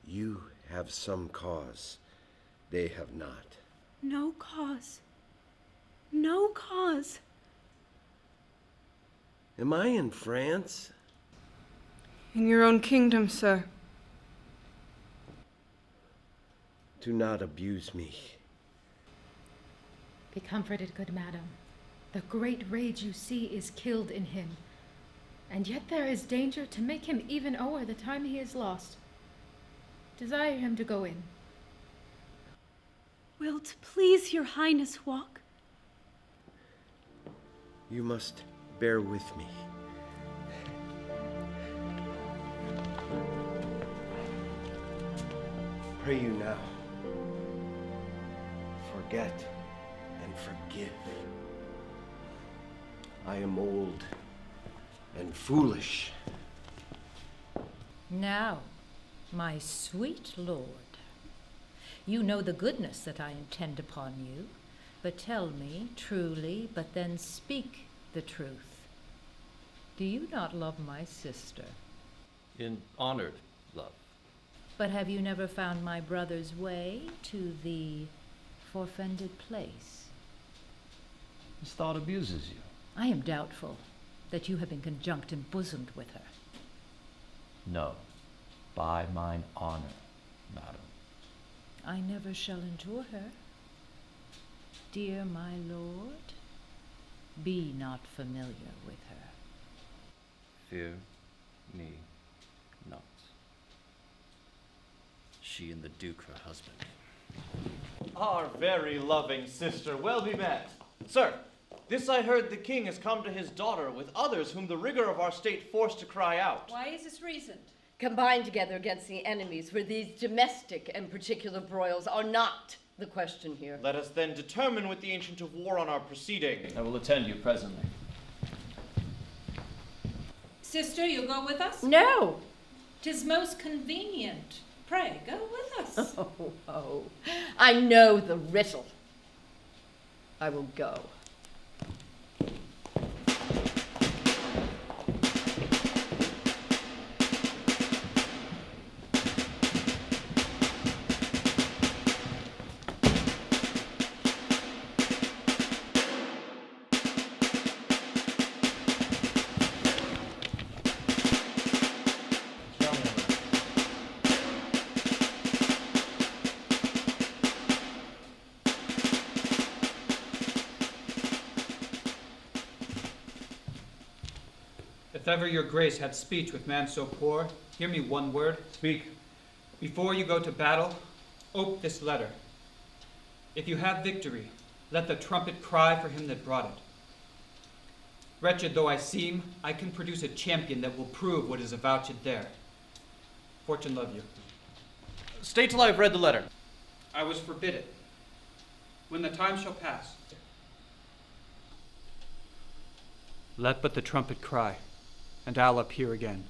You have some cause, they have not. No cause. No cause. Am I in France? In your own kingdom, sir. Do not abuse me. Be comforted, good madam. The great rage you see is killed in him, and yet there is danger to make him even o'er the time he has lost. Desire him to go in. Wilt please your highness walk? You must bear with me. Pray you now. Forget and forgive. I am old and foolish. Now, my sweet lord, you know the goodness that I intend upon you, but tell me truly, but then speak the truth. Do you not love my sister? In honored love. But have you never found my brother's way to the forfended place? This thought abuses you. I am doubtful that you have been conjunct and bosomed with her. No, by mine honor, madam. I never shall endure her. Dear my lord, be not familiar with her. Fear me not. She and the Duke her husband. Our very loving sister, well be met. Sir, this I heard the king has come to his daughter with others whom the rigor of our state forced to cry out. Why is this reasoned? Combined together against the enemies, where these domestic and particular broils are not the question here. Let us then determine with the ancient of war on our proceeding. I will attend you presently. Sister, you'll go with us? No. 'Tis most convenient. Pray, go with us. Oh, I know the riddle. I will go. If ever your grace had speech with man so poor, hear me one word. Speak. Before you go to battle, ope this letter. If you have victory, let the trumpet cry for him that brought it. Wretched though I seem, I can produce a champion that will prove what is avouched there. Fortune love you. Stay till I have read the letter. I was forbid it. When the time shall pass. Let but the trumpet cry, and I'll appear again.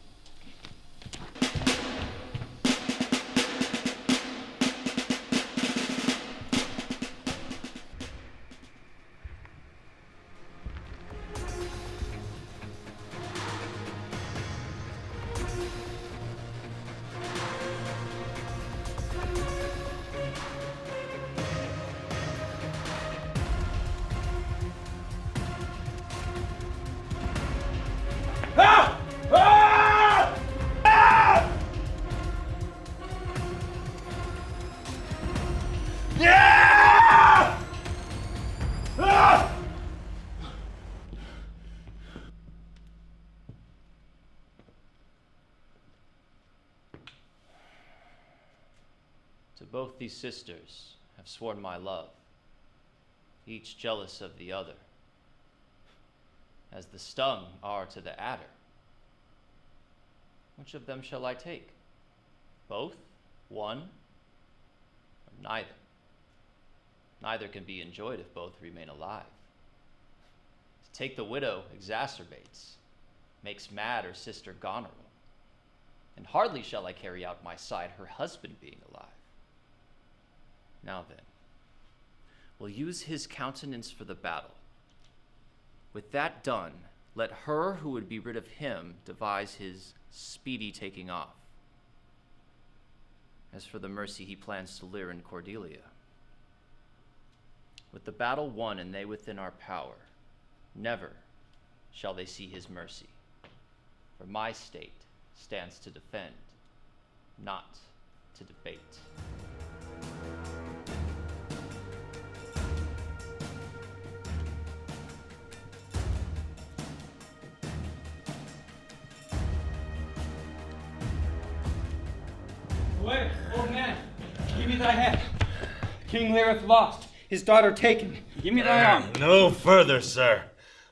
To both these sisters have sworn my love, each jealous of the other, as the stung are to the adder. Which of them shall I take? Both? One? Or neither? Neither can be enjoyed if both remain alive. To take the widow exacerbates, makes mad her sister Goneril, and hardly shall I carry out my side, her husband being alive. Now then, we'll use his countenance for the battle. With that done, let her who would be rid of him devise his speedy taking off. As for the mercy he plans to Lear and Cordelia, with the battle won and they within our power, never shall they see his mercy. For my state stands to defend, not to debate. Wait, old man, give me thy hand. King Lear hath lost, his daughter taken. Give me thy arm. No further, sir.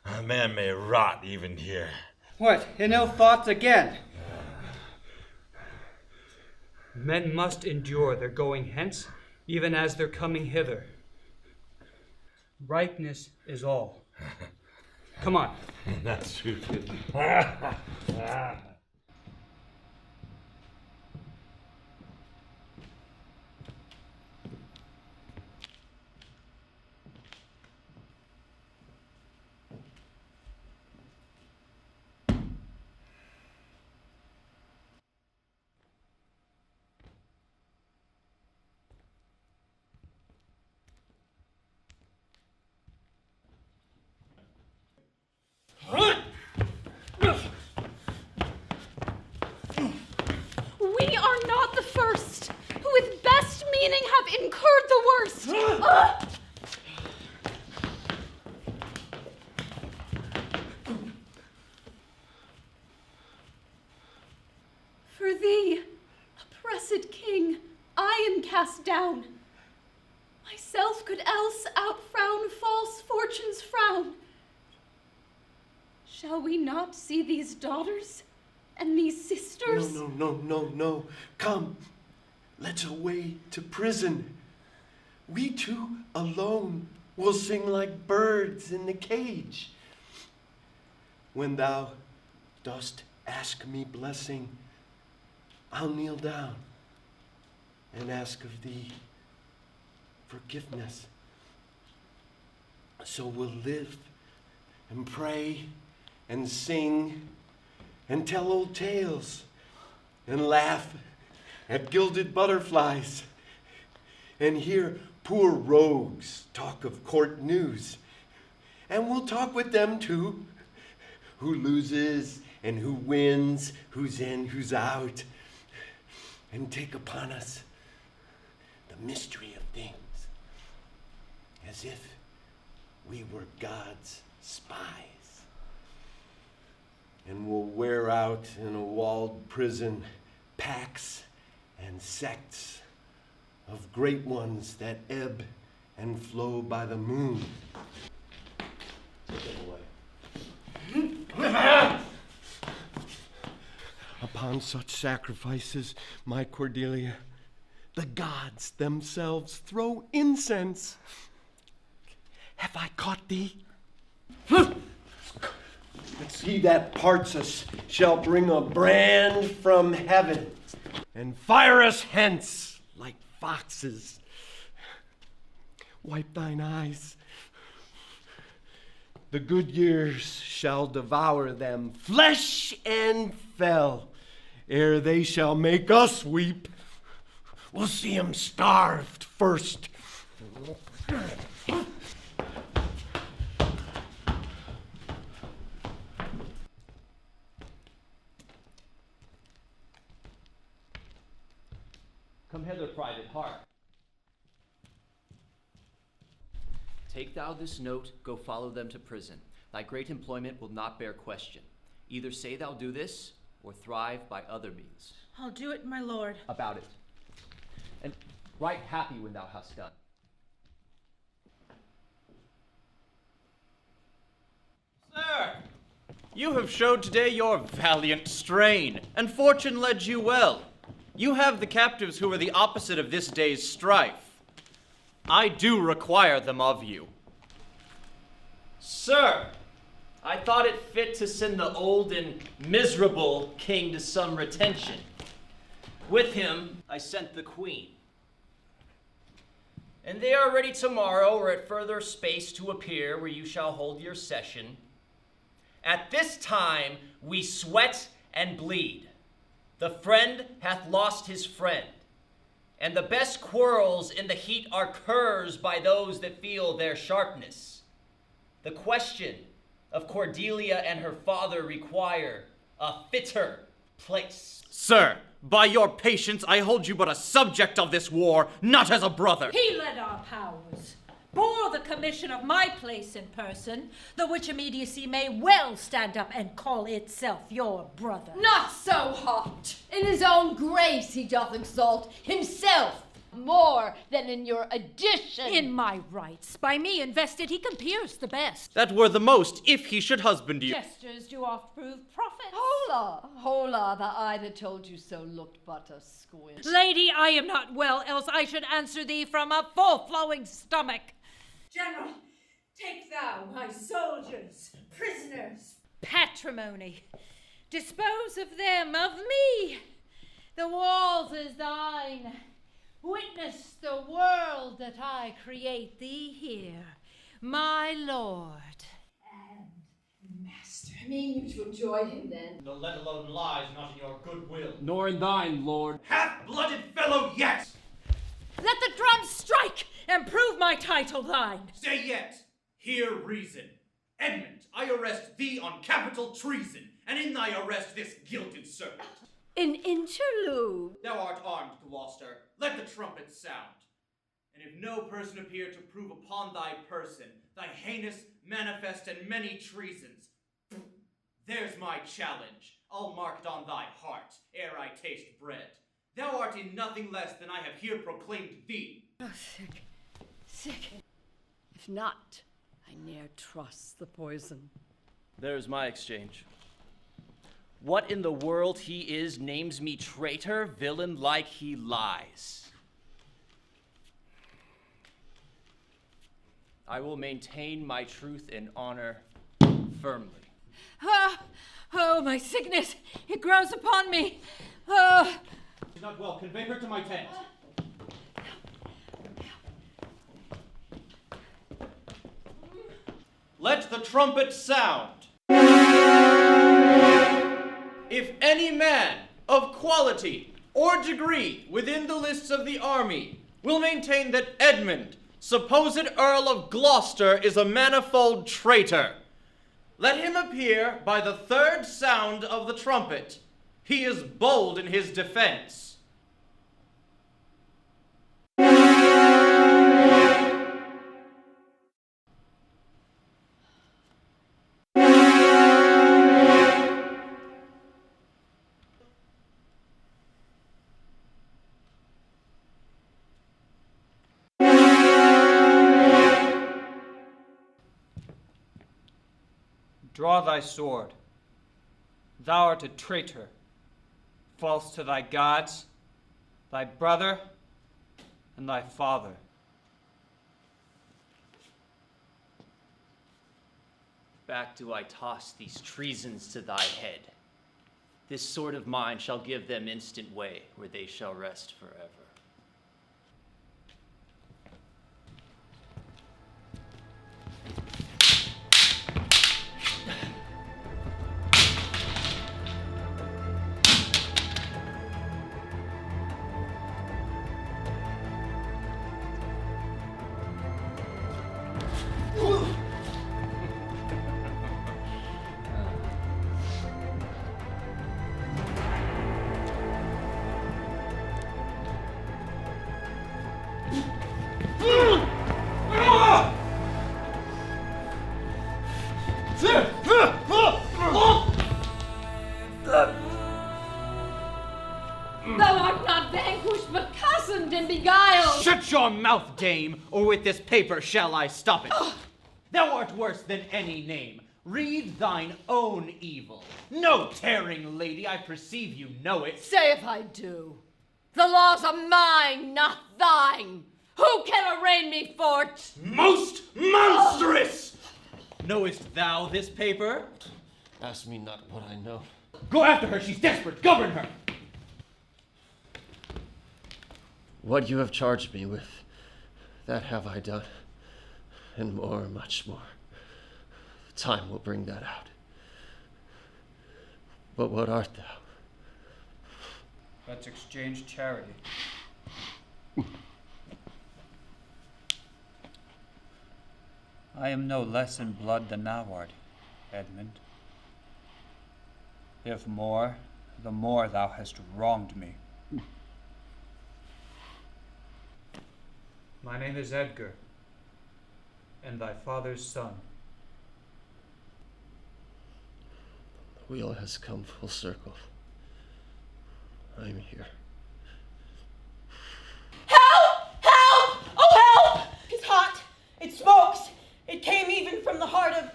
A man may rot even here. What, in ill thoughts again? Men must endure their going hence, even as their coming hither. Ripeness is all. Come on. That's true. We are not the first who with best meaning have incurred the worst. For thee, oppressed king, I am cast down. Myself could else outfrown false fortune's frown. Shall we not see these daughters and these sisters? No. Come, let's away to prison. We two alone will sing like birds in the cage. When thou dost ask me blessing, I'll kneel down and ask of thee forgiveness. So we'll live and pray and sing and tell old tales and laugh at gilded butterflies and hear poor rogues talk of court news. And we'll talk with them too, who loses and who wins, who's in, who's out, and take upon us the mystery of things as if we were God's spies. And we'll wear out in a walled prison pacts and sects of great ones that ebb and flow by the moon. Take it away. Upon such sacrifices, my Cordelia, the gods themselves throw incense. Have I caught thee? But he that parts us shall bring a brand from heaven and fire us hence like foxes. Wipe thine eyes. The good years shall devour them, flesh and fell, ere they shall make us weep. We'll see 'em starved first. Come hither, private heart. Take thou this note, go follow them to prison. Thy great employment will not bear question. Either say thou do this, or thrive by other means. I'll do it, my lord. About it. And right happy when thou hast done. Sir, you have showed today your valiant strain, and fortune led you well. You have the captives who are the opposite of this day's strife. I do require them of you. Sir, I thought it fit to send the old and miserable king to some retention. With him, I sent the queen. And they are ready tomorrow or at further space to appear where you shall hold your session. At this time, we sweat and bleed. The friend hath lost his friend. And the best quarrels in the heat are curs by those that feel their sharpness. The question of Cordelia and her father require a fitter place. Sir, by your patience, I hold you but a subject of this war, not as a brother. He led our powers, bore the commission of my place in person, the which immediacy may well stand up and call itself your brother. Not so hot. In his own grace he doth exalt himself more than in your addition. In my rights, by me invested, he compeers the best. That were the most, if he should husband you. Gestures do oft prove prophets. Hola, the eye that told you so looked but a squint. Lady, I am not well, else I should answer thee from a full-flowing stomach. General, take thou my soldiers, prisoners. Patrimony, dispose of them, of me. The walls is thine. Witness the world that I create thee here, my lord. And master. I mean you to enjoy him then. No, let alone lies not in your goodwill. Nor in thine, lord. Half-blooded fellow, yes! Let the drums strike and prove my title thine. Stay yet. Hear reason. Edmund, I arrest thee on capital treason, and in thy arrest this guilted servant. An interlude. Thou art armed, Gloucester. Let the trumpet sound. And if no person appear to prove upon thy person thy heinous, manifest, and many treasons, there's my challenge. I'll mark it on thy heart, ere I taste bread. Thou art in nothing less than I have here proclaimed thee. Oh, sick. If not, I ne'er trust the poison. There's my exchange. What in the world he is names me traitor, villain like he lies. I will maintain my truth and honor firmly. Oh, my sickness, it grows upon me. Oh. She's not well. Convey her to my tent. Let the trumpet sound. If any man of quality or degree within the lists of the army will maintain that Edmund, supposed Earl of Gloucester, is a manifold traitor, let him appear by the third sound of the trumpet. He is bold in his defense. Draw thy sword. Thou art a traitor, false to thy gods, thy brother, and thy father. Back do I toss these treasons to thy head. This sword of mine shall give them instant way, where they shall rest forever. Thou art not vanquished, but cozened and beguiled. Shut your mouth, dame, or with this paper shall I stop it. Thou art worse than any name. Read thine own evil. No tearing, lady, I perceive you know it. Say if I do. The laws are mine, not thine. Who can arraign me for't? Most monstrous! Knowest thou this paper? Ask me not what I know. Go after her, she's desperate. Govern her. What you have charged me with, that have I done, and more, much more. Time will bring that out. But what art thou? Let's exchange charity. I am no less in blood than thou art, Edmund. If more, the more thou hast wronged me. My name is Edgar, and thy father's son. The wheel has come full circle. I'm here. Help! Help! Oh, help! It's hot. It smokes. It came even from the heart of...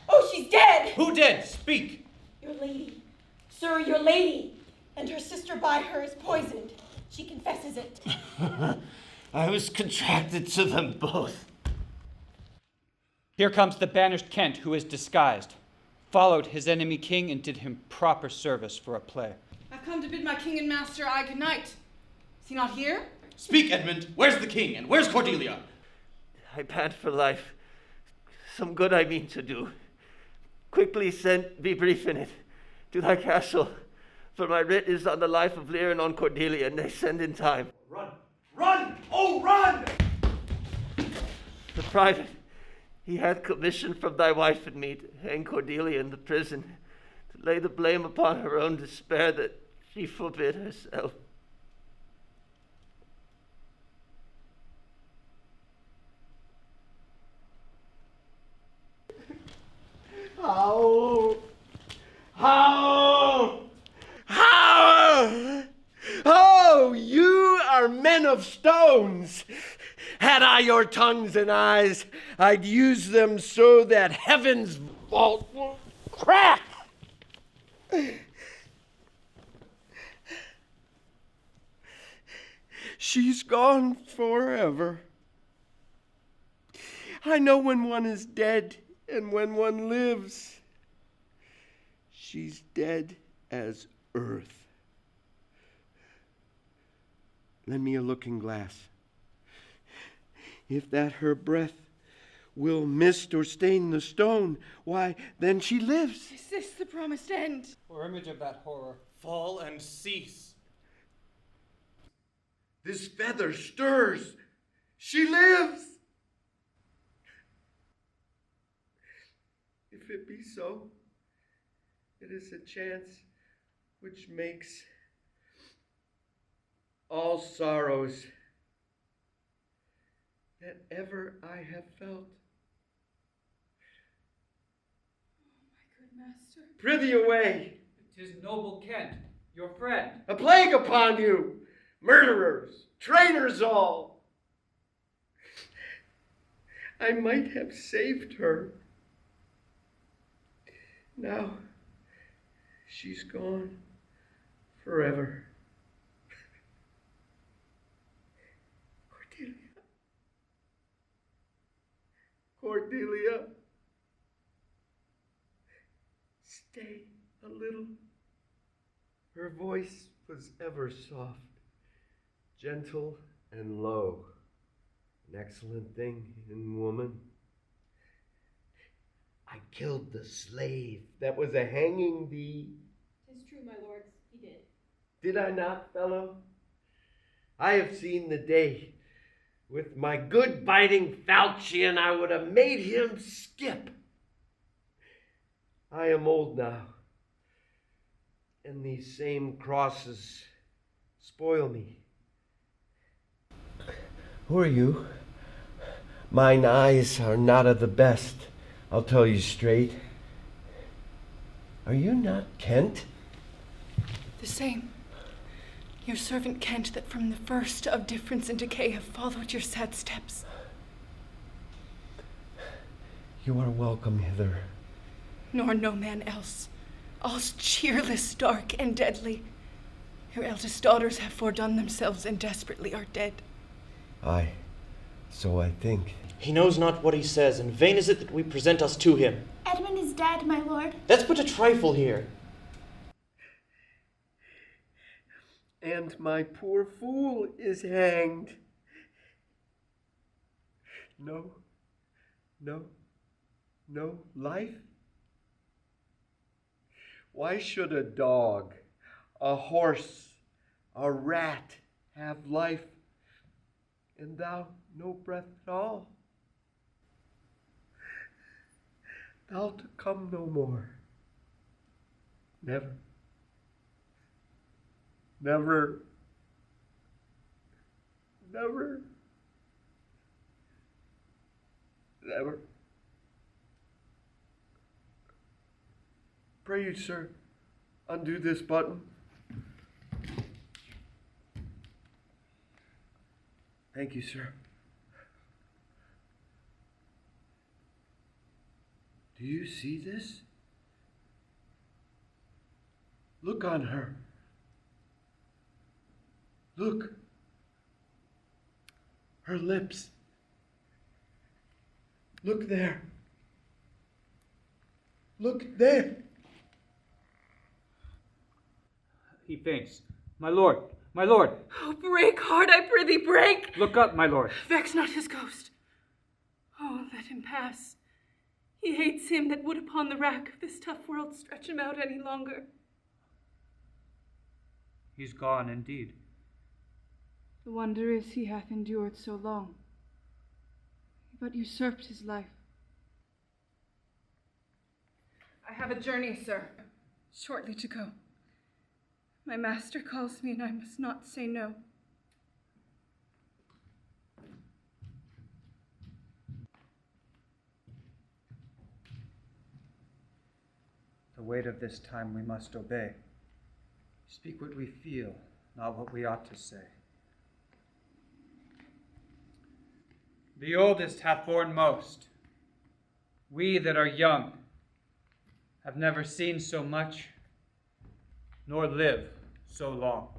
Oh, she's dead! Who dead? Speak! Your lady. Sir, your lady. And her sister by her is poisoned. She confesses it. I was contracted to them both. Here comes the banished Kent, who is disguised, followed his enemy king, and did him proper service for a play. I've come to bid my king and master aye good night. Is he not here? Speak, Edmund. Where's the king, and where's Cordelia? I pant for life. Some good I mean to do. Quickly send, be brief in it, to thy castle, for my writ is on the life of Lear and on Cordelia, and they send in time. Run! Run! Oh, run! The private, he hath commission from thy wife and me to hang Cordelia in the prison, to lay the blame upon her own despair that she forbid herself. How? Oh, you are men of stones. Had I your tongues and eyes, I'd use them so that heaven's vault will crack. She's gone forever. I know when one is dead and when one lives. She's dead as earth. Lend me a looking glass. If that her breath will mist or stain the stone, why, then she lives. Is this the promised end? Or image of that horror? Fall and cease. This feather stirs. She lives. If it be so, it is a chance which makes all sorrows that ever I have felt. Oh, my good master. Prithee away. 'Tis noble Kent, your friend. A plague upon you, murderers, traitors all. I might have saved her. Now, she's gone forever. Cordelia, stay a little. Her voice was ever soft, gentle and low, an excellent thing in woman. I killed the slave that was a hanging thee. 'Tis true, my lords, he did. Did I not, fellow? I have seen the day. With my good biting falchion, I would have made him skip. I am old now, and these same crosses spoil me. Who are you? Mine eyes are not of the best, I'll tell you straight. Are you not Kent? The same. Your servant kent that from the first of difference and decay have followed your sad steps. You are welcome hither. Nor no man else. All's cheerless, dark, and deadly. Your eldest daughters have fordone themselves and desperately are dead. Aye, so I think. He knows not what he says, and vain is it that we present us to him. Edmund is dead, my lord. That's but a trifle here. And my poor fool is hanged. No life? Why should a dog, a horse, a rat have life, and thou no breath at all? Thou'lt come no more. Never. Never. Never. Never. Pray you, sir, undo this button. Thank you, sir. Do you see this? Look on her. Look. Her lips. Look there. Look there. He faints. My lord, my lord. Oh, break, heart, I prithee, break. Look up, my lord. Vex not his ghost. Oh, let him pass. He hates him that would upon the rack of this tough world stretch him out any longer. He's gone indeed. The wonder is he hath endured so long, but usurped his life. I have a journey, sir, shortly to go. My master calls me, and I must not say no. The weight of this time we must obey. Speak what we feel, not what we ought to say. The oldest hath borne most. We that are young have never seen so much, nor live so long.